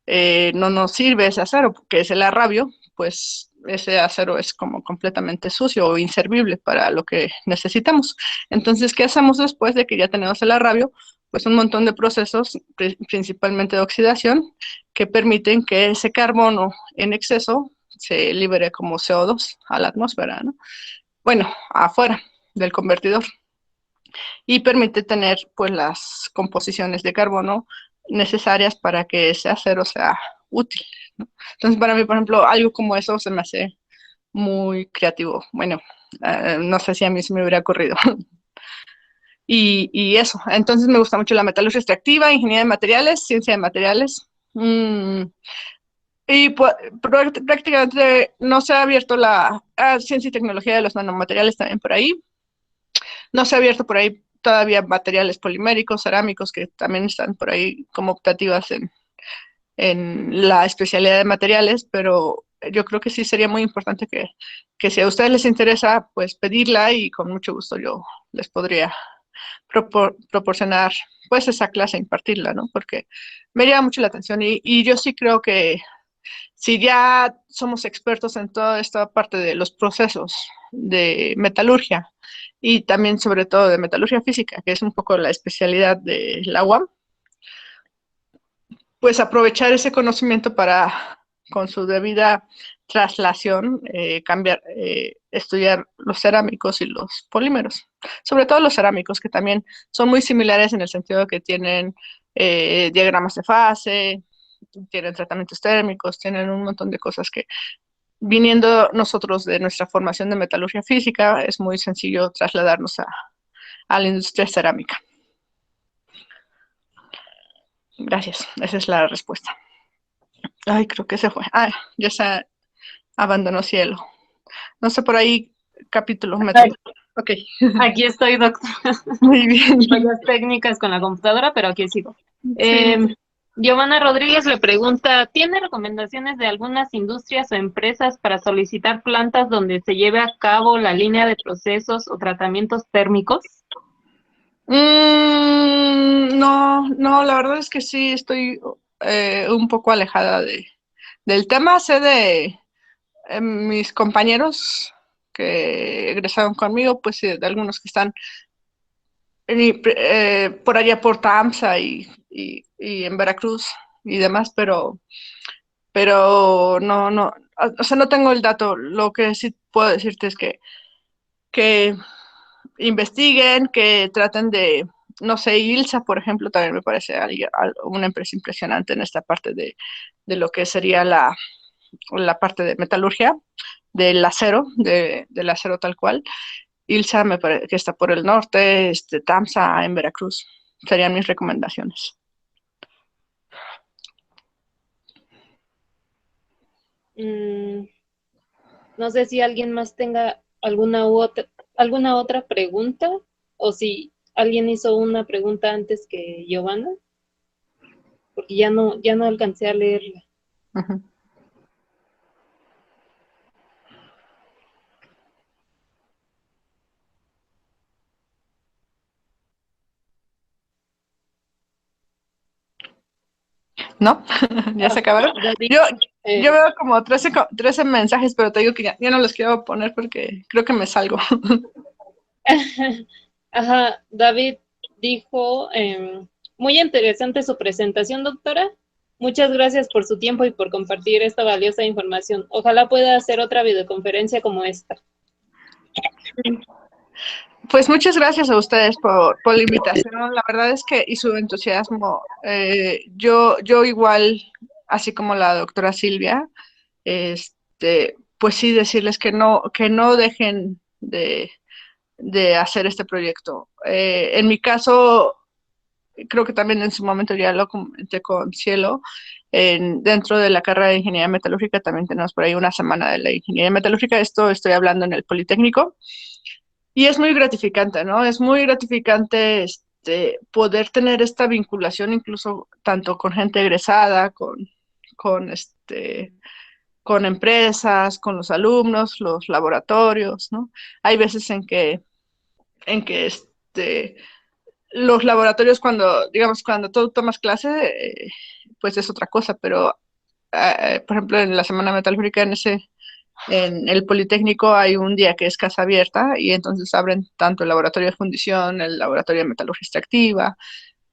no nos sirve ese acero, que es el arrabio, pues ese acero es como completamente sucio o inservible para lo que necesitamos. Entonces, ¿qué hacemos después de que ya tenemos el arrabio? Pues un montón de procesos, principalmente de oxidación, que permiten que ese carbono en exceso se libere como CO2 a la atmósfera, ¿no? Bueno, afuera del convertidor, y permite tener pues las composiciones de carbono necesarias para que ese acero sea útil, ¿no? Entonces, para mí, por ejemplo, algo como eso se me hace muy creativo. Bueno, no sé si a mí se me hubiera ocurrido. Y eso, entonces me gusta mucho la metalurgia extractiva, ingeniería de materiales, ciencia de materiales. Y pues, prácticamente no se ha abierto la ciencia y tecnología de los nanomateriales también por ahí. No se ha abierto por ahí todavía materiales poliméricos, cerámicos, que también están por ahí como optativas en la especialidad de materiales, pero yo creo que sí sería muy importante que si a ustedes les interesa, pues pedirla, y con mucho gusto yo les podría proporcionar pues esa clase, impartirla, ¿no? Porque me llama mucho la atención, y yo sí creo que si ya somos expertos en toda esta parte de los procesos de metalurgia, y también sobre todo de metalurgia física, que es un poco la especialidad de la UAM, pues aprovechar ese conocimiento para, con su debida traslación, estudiar los cerámicos y los polímeros. Sobre todo los cerámicos, que también son muy similares en el sentido de que tienen diagramas de fase, tienen tratamientos térmicos, tienen un montón de cosas que, viniendo nosotros de nuestra formación de metalurgia física, es muy sencillo trasladarnos a la industria cerámica. Gracias, esa es la respuesta. Ay, creo que se fue. Ah, ya se abandonó cielo. No sé, por ahí, capítulo, método. Ok. Aquí estoy, doctora. Muy bien. Fallas técnicas con la computadora, pero aquí sigo. Sí. Giovanna Rodríguez le pregunta, ¿tiene recomendaciones de algunas industrias o empresas para solicitar plantas donde se lleve a cabo la línea de procesos o tratamientos térmicos? No, la verdad es que sí estoy un poco alejada del tema. Sé de mis compañeros que egresaron conmigo, pues sí, de algunos que están por allá por TAMSA y en Veracruz y demás, pero no, o sea, no tengo el dato. Lo que sí puedo decirte es que investiguen, que traten de, no sé, ILSA, por ejemplo, también me parece una empresa impresionante en esta parte de lo que sería la parte de metalurgia, del acero, del acero tal cual. ILSA me parece que está por el norte, TAMSA en Veracruz. Serían mis recomendaciones. No sé si alguien más tenga alguna otra pregunta, o si alguien hizo una pregunta antes que Giovanna, porque ya no alcancé a leerla. Uh-huh. ¿No? ¿Ya se acabaron? David, Yo veo como 13 mensajes, pero te digo que ya no los quiero poner porque creo que me salgo. Ajá, David dijo Muy interesante su presentación, doctora. Muchas gracias por su tiempo y por compartir esta valiosa información. Ojalá pueda hacer otra videoconferencia como esta. Pues muchas gracias a ustedes por la invitación. La verdad es que, y su entusiasmo, yo igual, así como la doctora Silvia, pues sí decirles que no dejen de hacer este proyecto. En mi caso, creo que también en su momento ya lo comenté con Cielo, dentro de la carrera de Ingeniería Metalúrgica también tenemos por ahí una semana de la Ingeniería Metalúrgica, esto estoy hablando en el Politécnico, y es muy gratificante, ¿no? Es muy gratificante poder tener esta vinculación incluso tanto con gente egresada, con, con empresas, con los alumnos, los laboratorios, ¿no? Hay veces en que los laboratorios cuando, digamos, cuando tú tomas clase, pues es otra cosa, pero por ejemplo en la Semana Metalúrgica en el Politécnico hay un día que es casa abierta y entonces abren tanto el laboratorio de fundición, el laboratorio de metalurgia extractiva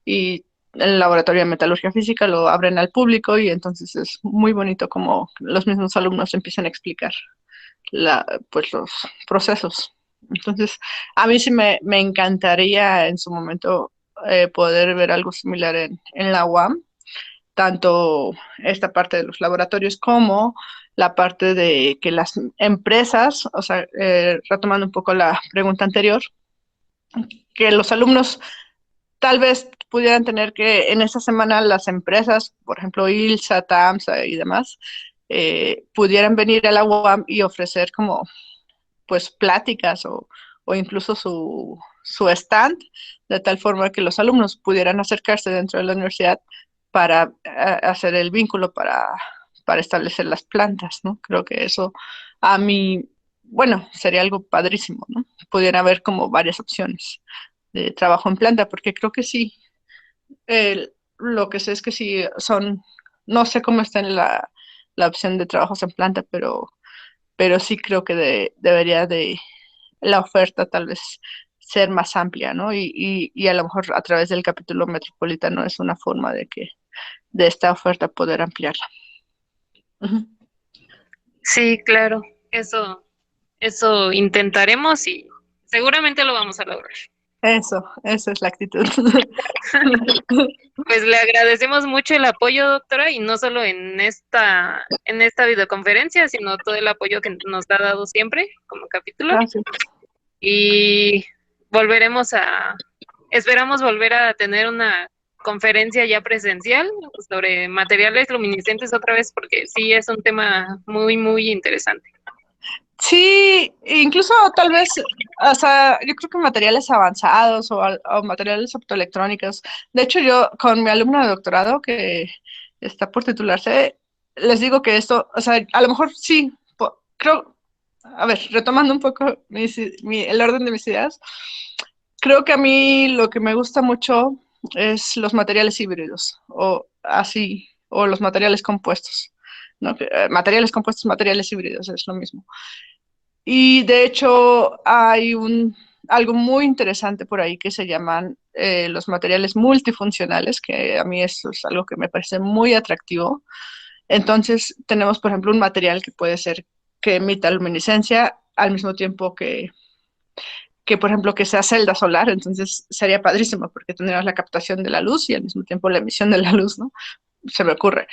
y el laboratorio de metalurgia física lo abren al público y entonces es muy bonito como los mismos alumnos empiezan a explicar pues los procesos. Entonces, a mí sí me encantaría en su momento poder ver algo similar en la UAM, tanto esta parte de los laboratorios como la parte de que las empresas, o sea, retomando un poco la pregunta anterior, que los alumnos tal vez pudieran tener que en esa semana las empresas, por ejemplo, ILSA, TAMSA y demás, pudieran venir a la UAM y ofrecer como pues pláticas o incluso su stand, de tal forma que los alumnos pudieran acercarse dentro de la universidad para hacer el vínculo para establecer las plantas, ¿no? Creo que eso a mí, bueno, sería algo padrísimo, ¿no? Pudiera haber como varias opciones de trabajo en planta, porque creo que sí, lo que sé es que sí son, no sé cómo está en la opción de trabajos en planta, pero sí creo que debería de la oferta tal vez ser más amplia, ¿no? Y a lo mejor a través del capítulo metropolitano es una forma de esta oferta poder ampliarla. Ujú. Sí, claro, eso intentaremos y seguramente lo vamos a lograr. Esa es la actitud. Pues le agradecemos mucho el apoyo, doctora, y no solo en esta videoconferencia, sino todo el apoyo que nos ha dado siempre como capítulo. Gracias. Y volveremos esperamos volver a tener una conferencia ya presencial sobre materiales luminiscentes otra vez, porque sí es un tema muy, muy interesante. Sí, incluso tal vez, o sea, yo creo que materiales avanzados o materiales optoelectrónicos. De hecho, yo con mi alumno de doctorado que está por titularse, les digo que esto, o sea, a lo mejor sí, creo, a ver, retomando un poco el orden de mis ideas, creo que a mí lo que me gusta mucho es los materiales híbridos, o así, o los materiales compuestos, ¿no? Materiales compuestos, materiales híbridos, es lo mismo. Y de hecho hay algo muy interesante por ahí que se llaman los materiales multifuncionales, que a mí eso es algo que me parece muy atractivo. Entonces tenemos, por ejemplo, un material que puede ser que emita luminiscencia al mismo tiempo que, por ejemplo, que sea celda solar, entonces sería padrísimo porque tendríamos la captación de la luz y al mismo tiempo la emisión de la luz, ¿no? Se me ocurre.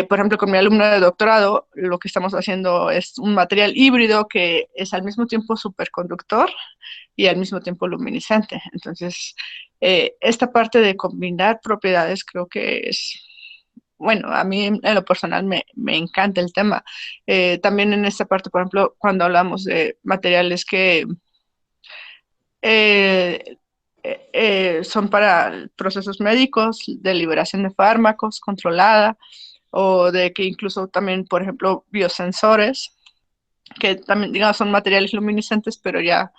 Por ejemplo, con mi alumno de doctorado, lo que estamos haciendo es un material híbrido que es al mismo tiempo superconductor y al mismo tiempo luminiscente. Entonces, esta parte de combinar propiedades creo que es, bueno, a mí en lo personal me encanta el tema. También en esta parte, por ejemplo, cuando hablamos de materiales que eh, son para procesos médicos, de liberación de fármacos controlada, o de que incluso también, por ejemplo, biosensores, que también, digamos, son materiales luminiscentes, pero ya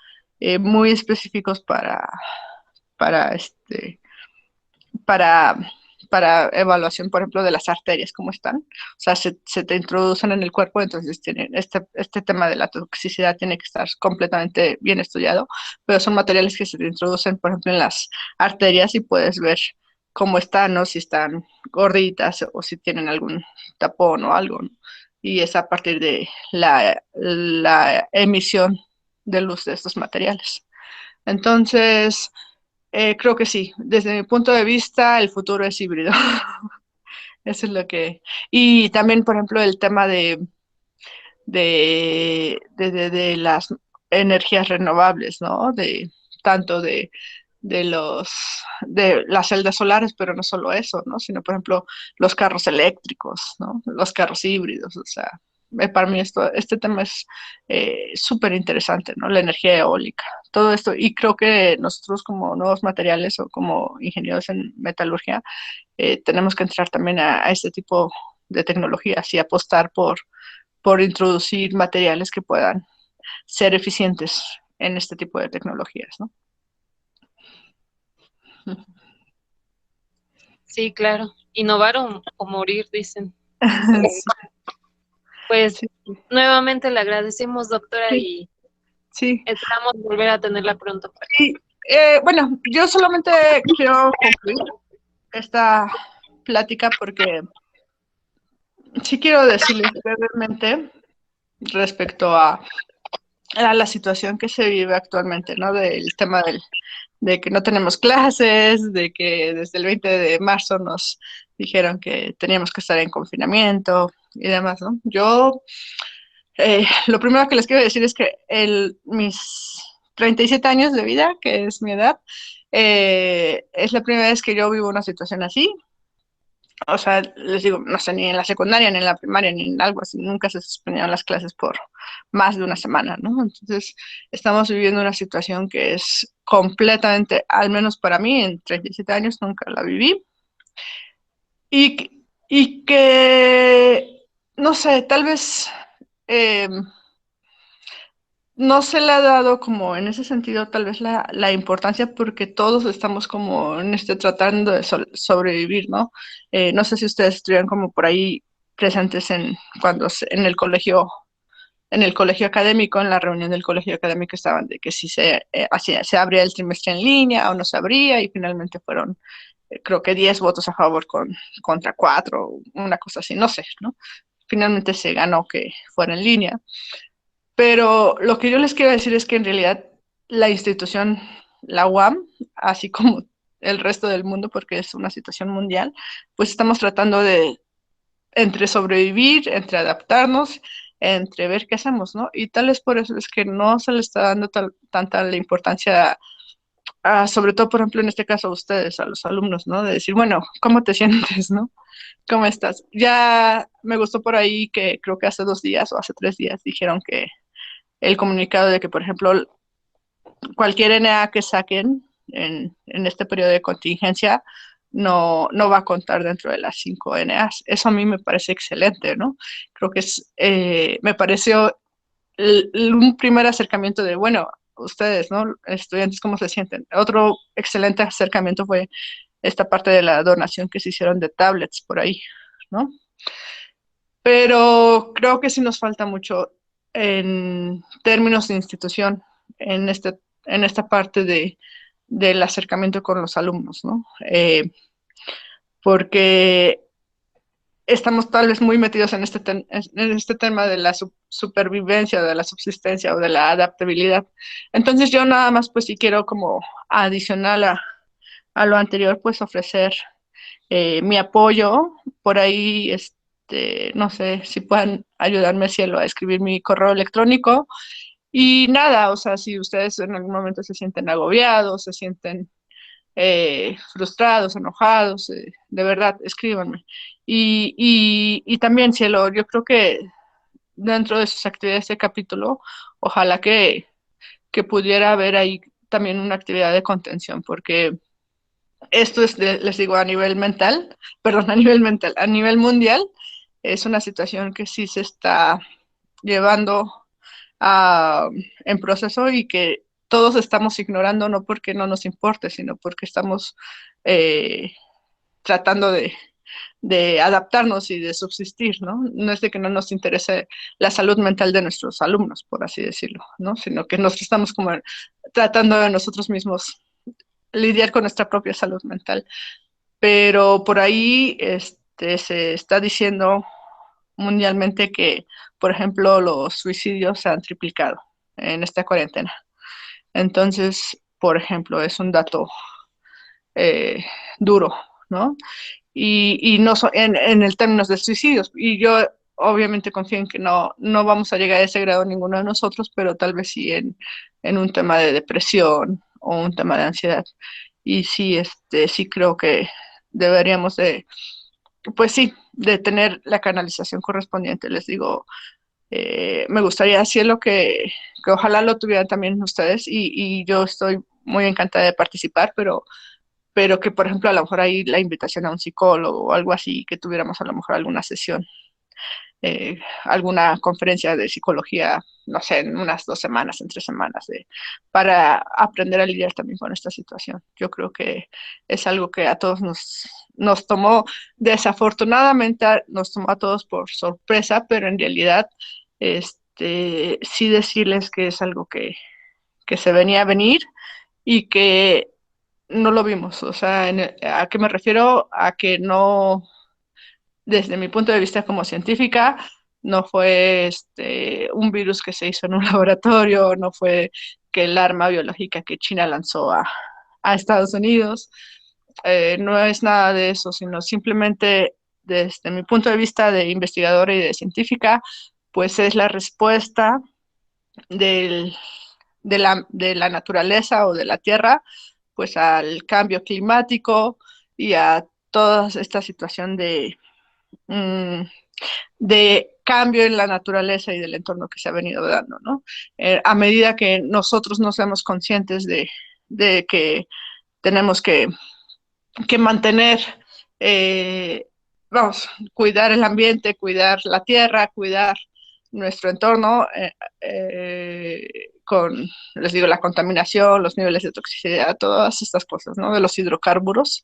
muy específicos para, este, para, para evaluación, por ejemplo, de las arterias, cómo están. O sea, se te introducen en el cuerpo, entonces tienen este tema de la toxicidad tiene que estar completamente bien estudiado, pero son materiales que se te introducen, por ejemplo, en las arterias y puedes ver cómo están, ¿no? Si están gorditas o si tienen algún tapón o algo, ¿no? Y es a partir de la emisión de luz de estos materiales. Entonces, creo que sí, desde mi punto de vista, el futuro es híbrido. Eso es lo que... Y también, por ejemplo, el tema de las energías renovables, ¿no? Tanto de las celdas solares, pero no solo eso, ¿no? Sino, por ejemplo, los carros eléctricos, ¿no? Los carros híbridos, o sea, para mí este tema es súper interesante, ¿no? La energía eólica, todo esto, y creo que nosotros como nuevos materiales o como ingenieros en metalurgia, tenemos que entrar también a este tipo de tecnologías y apostar por introducir materiales que puedan ser eficientes en este tipo de tecnologías, ¿no? Sí, claro. Innovar o morir, dicen. Sí, Pues sí, nuevamente le agradecemos, doctora, sí, y sí. esperamos volver a tenerla pronto. Y, bueno, yo solamente quiero concluir esta plática porque sí quiero decirles brevemente respecto a la situación que se vive actualmente, ¿no? Del tema de que no tenemos clases, de que desde el 20 de marzo nos dijeron que teníamos que estar en confinamiento y demás, ¿no? Yo, lo primero que les quiero decir es que mis 37 años de vida, que es mi edad, es la primera vez que yo vivo una situación así. O sea, les digo, no sé, ni en la secundaria, ni en la primaria, ni en algo así, nunca se suspendieron las clases por más de una semana, ¿no? Entonces, estamos viviendo una situación que es completamente, al menos para mí, en 37 años nunca la viví, y que, no sé, tal vez eh, no se le ha dado como en ese sentido tal vez la importancia porque todos estamos como en tratando de sobrevivir, ¿no? No sé si ustedes estuvieron como por ahí presentes en el colegio académico, en la reunión del colegio académico estaban de que si se abría el trimestre en línea o no se abría y finalmente fueron, creo que 10 votos a favor contra 4, una cosa así, no sé, ¿no? Finalmente se ganó que fuera en línea. Pero lo que yo les quiero decir es que en realidad la institución, la UAM, así como el resto del mundo, porque es una situación mundial, pues estamos tratando de entre sobrevivir, entre adaptarnos, entre ver qué hacemos, ¿no? Y tal vez por eso es que no se le está dando tanta la importancia sobre todo, por ejemplo, en este caso a ustedes, a los alumnos, ¿no? De decir, bueno, ¿cómo te sientes, no? ¿Cómo estás? Ya me gustó por ahí que creo que hace 2 días o hace 3 días dijeron que el comunicado de que, por ejemplo, cualquier NA que saquen en este periodo de contingencia no va a contar dentro de las 5 NAs. Eso a mí me parece excelente, ¿no? Creo que me pareció un primer acercamiento de, bueno, ustedes, ¿no? Estudiantes, ¿cómo se sienten? Otro excelente acercamiento fue esta parte de la donación que se hicieron de tablets por ahí, ¿no? Pero creo que sí nos falta mucho en términos de institución, en, este, en esta parte del acercamiento con los alumnos, ¿no? Porque estamos tal vez muy metidos en este tema de la supervivencia, de la subsistencia o de la adaptabilidad. Entonces yo nada más pues sí quiero como adicional a lo anterior pues ofrecer mi apoyo. Por ahí, no sé si puedan ayudarme, cielo, a escribir mi correo electrónico. Y nada, o sea, si ustedes en algún momento se sienten agobiados, se sienten frustrados, enojados, de verdad, escríbanme. Y también, cielo, yo creo que dentro de sus actividades de capítulo, ojalá que pudiera haber ahí también una actividad de contención, porque esto es, les digo, a nivel mental, perdón, a nivel mental, a nivel mundial, es una situación que sí se está llevando a, en proceso y que todos estamos ignorando, no porque no nos importe, sino porque estamos eh, tratando de adaptarnos y de subsistir, ¿no? No es de que no nos interese la salud mental de nuestros alumnos, por así decirlo, ¿no? Sino que nos estamos como tratando de nosotros mismos lidiar con nuestra propia salud mental. pero por ahí se está diciendo mundialmente que, por ejemplo, los suicidios se han triplicado en esta cuarentena. Entonces, por ejemplo, es un dato eh, duro, ¿no? Y no en el términos de suicidios. Y yo obviamente confío en que no vamos a llegar a ese grado ninguno de nosotros, pero tal vez sí en un tema de depresión o un tema de ansiedad. Y sí, sí creo que deberíamos de, pues sí, de tener la canalización correspondiente. Les digo, me gustaría decirlo que ojalá lo tuvieran también ustedes y yo estoy muy encantada de participar, pero que, por ejemplo, a lo mejor ahí la invitación a un psicólogo o algo así, que tuviéramos a lo mejor alguna sesión, alguna conferencia de psicología, no sé, en unas 2 semanas, en 3 semanas, para aprender a lidiar también con esta situación. Yo creo que es algo que a todos nos tomó, desafortunadamente nos tomó a todos por sorpresa, pero en realidad, sí decirles que es algo que se venía a venir y que no lo vimos. O sea, ¿a qué me refiero? A que no, desde mi punto de vista como científica, no fue un virus que se hizo en un laboratorio, no fue que el arma biológica que China lanzó a Estados Unidos, no es nada de eso, sino simplemente desde mi punto de vista de investigadora y de científica, pues es la respuesta del, de la naturaleza o de la Tierra, pues al cambio climático y a toda esta situación mm, de cambio en la naturaleza y del entorno que se ha venido dando, ¿no? A medida que nosotros no seamos conscientes de que tenemos que mantener, eh, vamos, cuidar el ambiente, cuidar la tierra, cuidar nuestro entorno, con, les digo, la contaminación, los niveles de toxicidad, todas estas cosas, ¿no? De los hidrocarburos.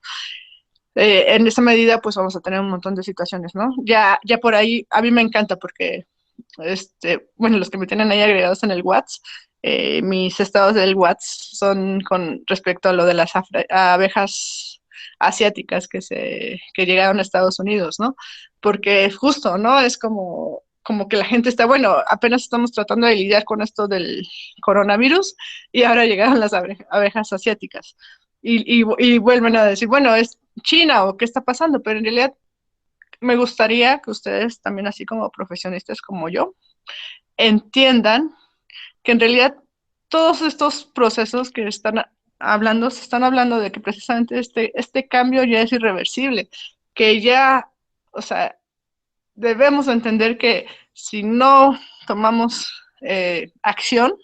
En esa medida, pues vamos a tener un montón de situaciones, ¿no? Ya por ahí, a mí me encanta porque, bueno, los que me tienen ahí agregados en el WhatsApp, mis estados del WhatsApp son con respecto a lo de las abejas asiáticas que llegaron a Estados Unidos, ¿no? Porque justo, ¿no? Es como que la gente está, bueno, apenas estamos tratando de lidiar con esto del coronavirus y ahora llegaron las abejas asiáticas. Y vuelven a decir, bueno, es China o qué está pasando, pero en realidad me gustaría que ustedes también, así como profesionistas como yo, entiendan que en realidad todos estos procesos que están hablando, se están hablando de que precisamente este cambio ya es irreversible, que ya, o sea, debemos entender que si no tomamos acción,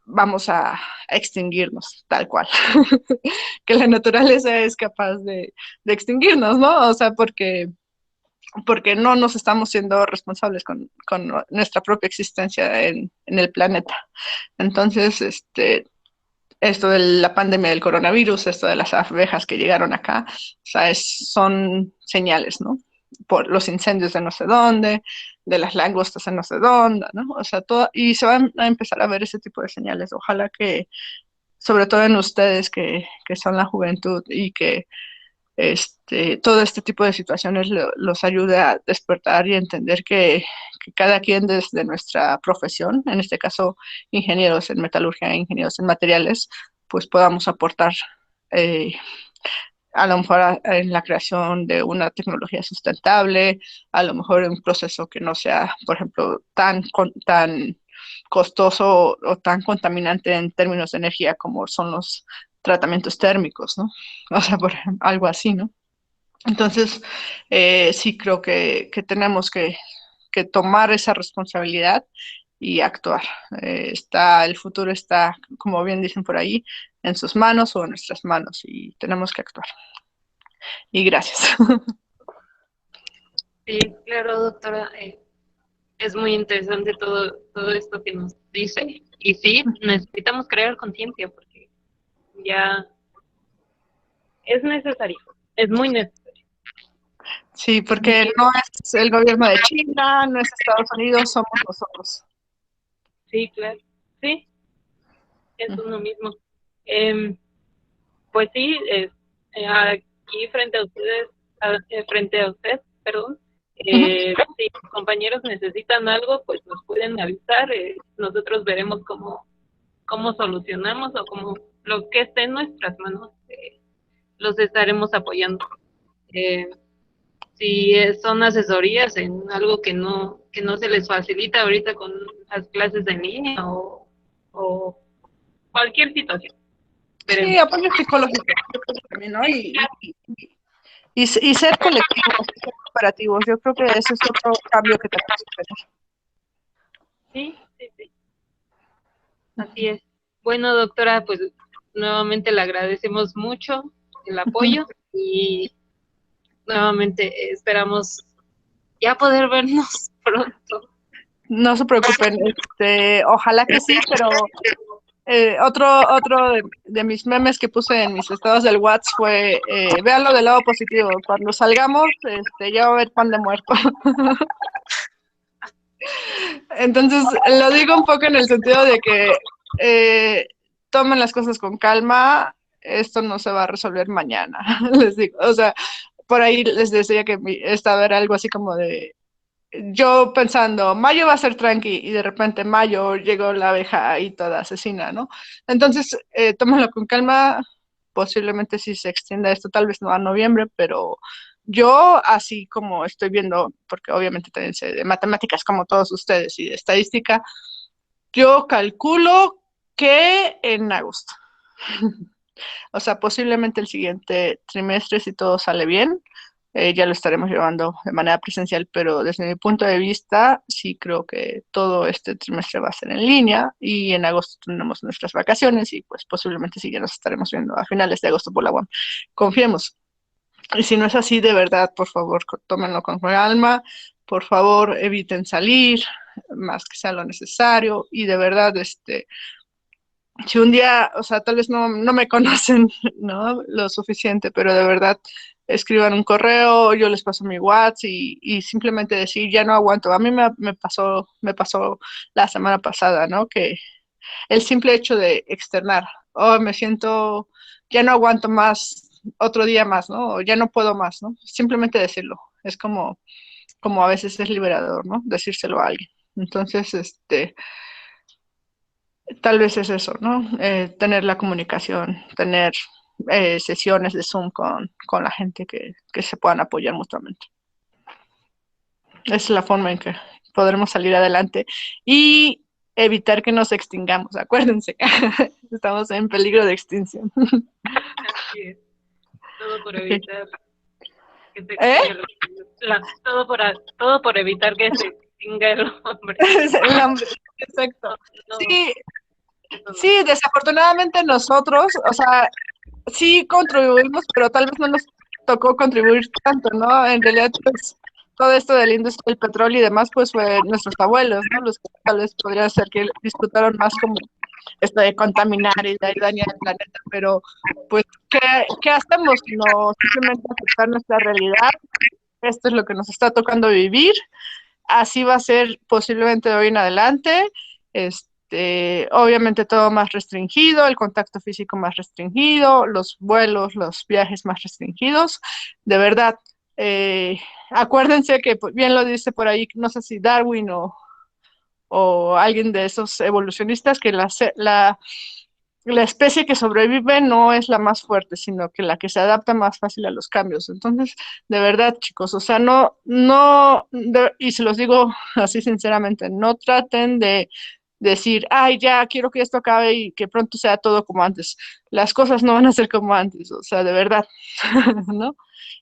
vamos a extinguirnos, tal cual. Que la naturaleza es capaz de extinguirnos, ¿no? O sea, porque no nos estamos siendo responsables con nuestra propia existencia en el planeta. Entonces, esto de la pandemia del coronavirus, esto de las abejas que llegaron acá, o sea, son señales, ¿no? Por los incendios de no sé dónde, de las langostas en no sé dónde, ¿no? O sea, todo, y se van a empezar a ver ese tipo de señales. Ojalá que, sobre todo en ustedes que son la juventud y que todo este tipo de situaciones los ayude a despertar y entender que cada quien desde nuestra profesión, en este caso ingenieros en metalurgia, ingenieros en materiales, pues podamos aportar eh, a lo mejor en la creación de una tecnología sustentable, a lo mejor en un proceso que no sea, por ejemplo, tan costoso o tan contaminante en términos de energía como son los tratamientos térmicos, ¿no? O sea, por ejemplo, algo así, ¿no? Entonces, sí creo que tenemos que tomar esa responsabilidad y actuar. El futuro está, como bien dicen por ahí, en sus manos o en nuestras manos y tenemos que actuar. Y gracias. Sí, claro, doctora. Es muy interesante todo esto que nos dice. Y sí, necesitamos crear conciencia porque ya es necesario, es muy necesario. Sí, porque no es el gobierno de China, no es Estados Unidos, somos nosotros. Sí, claro. Sí, es uno mismo. Pues sí, aquí frente a ustedes, frente a usted, perdón. Ujú. Si los compañeros necesitan algo, pues nos pueden avisar. Nosotros veremos cómo solucionamos o cómo lo que esté en nuestras manos, los estaremos apoyando. Eh, si son asesorías en algo que no se les facilita ahorita con las clases en línea o cualquier situación, Sí, veremos. apoyo psicológico, yo creo que también, ¿no? Y ser colectivos, ser cooperativos, yo creo que ese es otro cambio que tenemos que tener. Sí, sí, sí, así es. Bueno, doctora, pues nuevamente le agradecemos mucho el apoyo y nuevamente esperamos ya poder vernos pronto. No se preocupen, ojalá que sí, pero otro de mis memes que puse en mis estados del WhatsApp fue, véanlo del lado positivo, cuando salgamos, ya va a haber pan de muerto. Entonces, lo digo un poco en el sentido de que tomen las cosas con calma, esto no se va a resolver mañana, les digo, o sea, por ahí les decía que estaba ver algo así como de, yo pensando, mayo va a ser tranqui, y de repente mayo llegó la abeja y toda asesina, ¿no? Entonces, tómenlo con calma, posiblemente sí se extienda esto, tal vez no a noviembre, pero yo, así como estoy viendo, porque obviamente también sé de matemáticas como todos ustedes y de estadística, yo calculo que en agosto. O sea, posiblemente el siguiente trimestre, si todo sale bien, ya lo estaremos llevando de manera presencial, pero desde mi punto de vista, sí creo que todo este trimestre va a ser en línea y en agosto tendremos nuestras vacaciones y pues posiblemente sí ya nos estaremos viendo a finales de agosto por la UAM. Confiemos. Y si no es así, de verdad, por favor, tómenlo con calma, por favor, eviten salir más que sea lo necesario y de verdad, si un día, o sea, tal vez no me conocen, ¿no? Lo suficiente, pero de verdad, escriban un correo, yo les paso mi WhatsApp y simplemente decir, ya no aguanto. A mí me pasó la semana pasada, ¿no? Que el simple hecho de externar, oh, me siento, ya no aguanto más, otro día más, ¿no? O ya no puedo más, ¿no? Simplemente decirlo. Es como a veces es liberador, ¿no? Decírselo a alguien. Entonces, tal vez es eso, ¿no? Tener la comunicación, tener sesiones de Zoom con la gente que se puedan apoyar mutuamente. Esa es la forma en que podremos salir adelante y evitar que nos extingamos, acuérdense, estamos en peligro de extinción. Así es. Todo por Okay. evitar que se ¿Eh? extinga todo por evitar que se extinga el hombre. El hambre, exacto. No, no, Sí, eso no. sí, desafortunadamente nosotros, o sea, sí contribuimos, pero tal vez no nos tocó contribuir tanto, ¿no? En realidad, pues, todo esto de la industria del petróleo y demás, pues, fue nuestros abuelos, ¿no? Los que tal vez podría ser que disfrutaron más como esto de contaminar y de dañar el planeta, pero, pues, ¿qué hacemos? No, simplemente aceptar nuestra realidad. Esto es lo que nos está tocando vivir. Así va a ser posiblemente de hoy en adelante. Obviamente todo más restringido, el contacto físico más restringido, los vuelos, los viajes más restringidos. De verdad, acuérdense que pues, bien lo dice por ahí, no sé si Darwin o alguien de esos evolucionistas, que la especie que sobrevive no es la más fuerte, sino que la que se adapta más fácil a los cambios. Entonces, de verdad, chicos, o sea, y se los digo así sinceramente, no traten de decir, ay, ya quiero que esto acabe y que pronto sea todo como antes. Las cosas no van a ser como antes, o sea, de verdad, ¿no?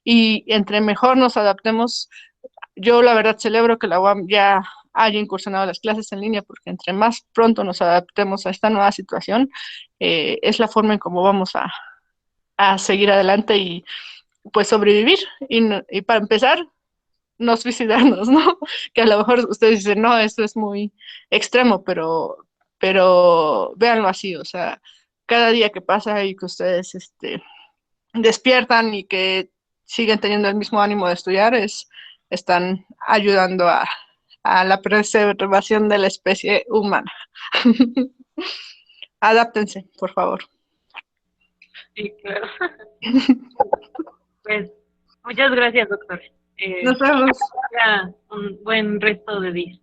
Y entre mejor nos adaptemos, yo la verdad celebro que la UAM ya haya incursionado las clases en línea, porque entre más pronto nos adaptemos a esta nueva situación, es la forma en cómo vamos a seguir adelante y pues sobrevivir. Y para empezar, no suicidarnos, ¿no? Que a lo mejor ustedes dicen, no, esto es muy extremo, pero véanlo así, o sea, cada día que pasa y que ustedes despiertan y que siguen teniendo el mismo ánimo de estudiar, están ayudando a la preservación de la especie humana. Adáptense, por favor. Sí, claro. Pues, muchas gracias, doctor. Nos vemos. Que tenga un buen resto de día.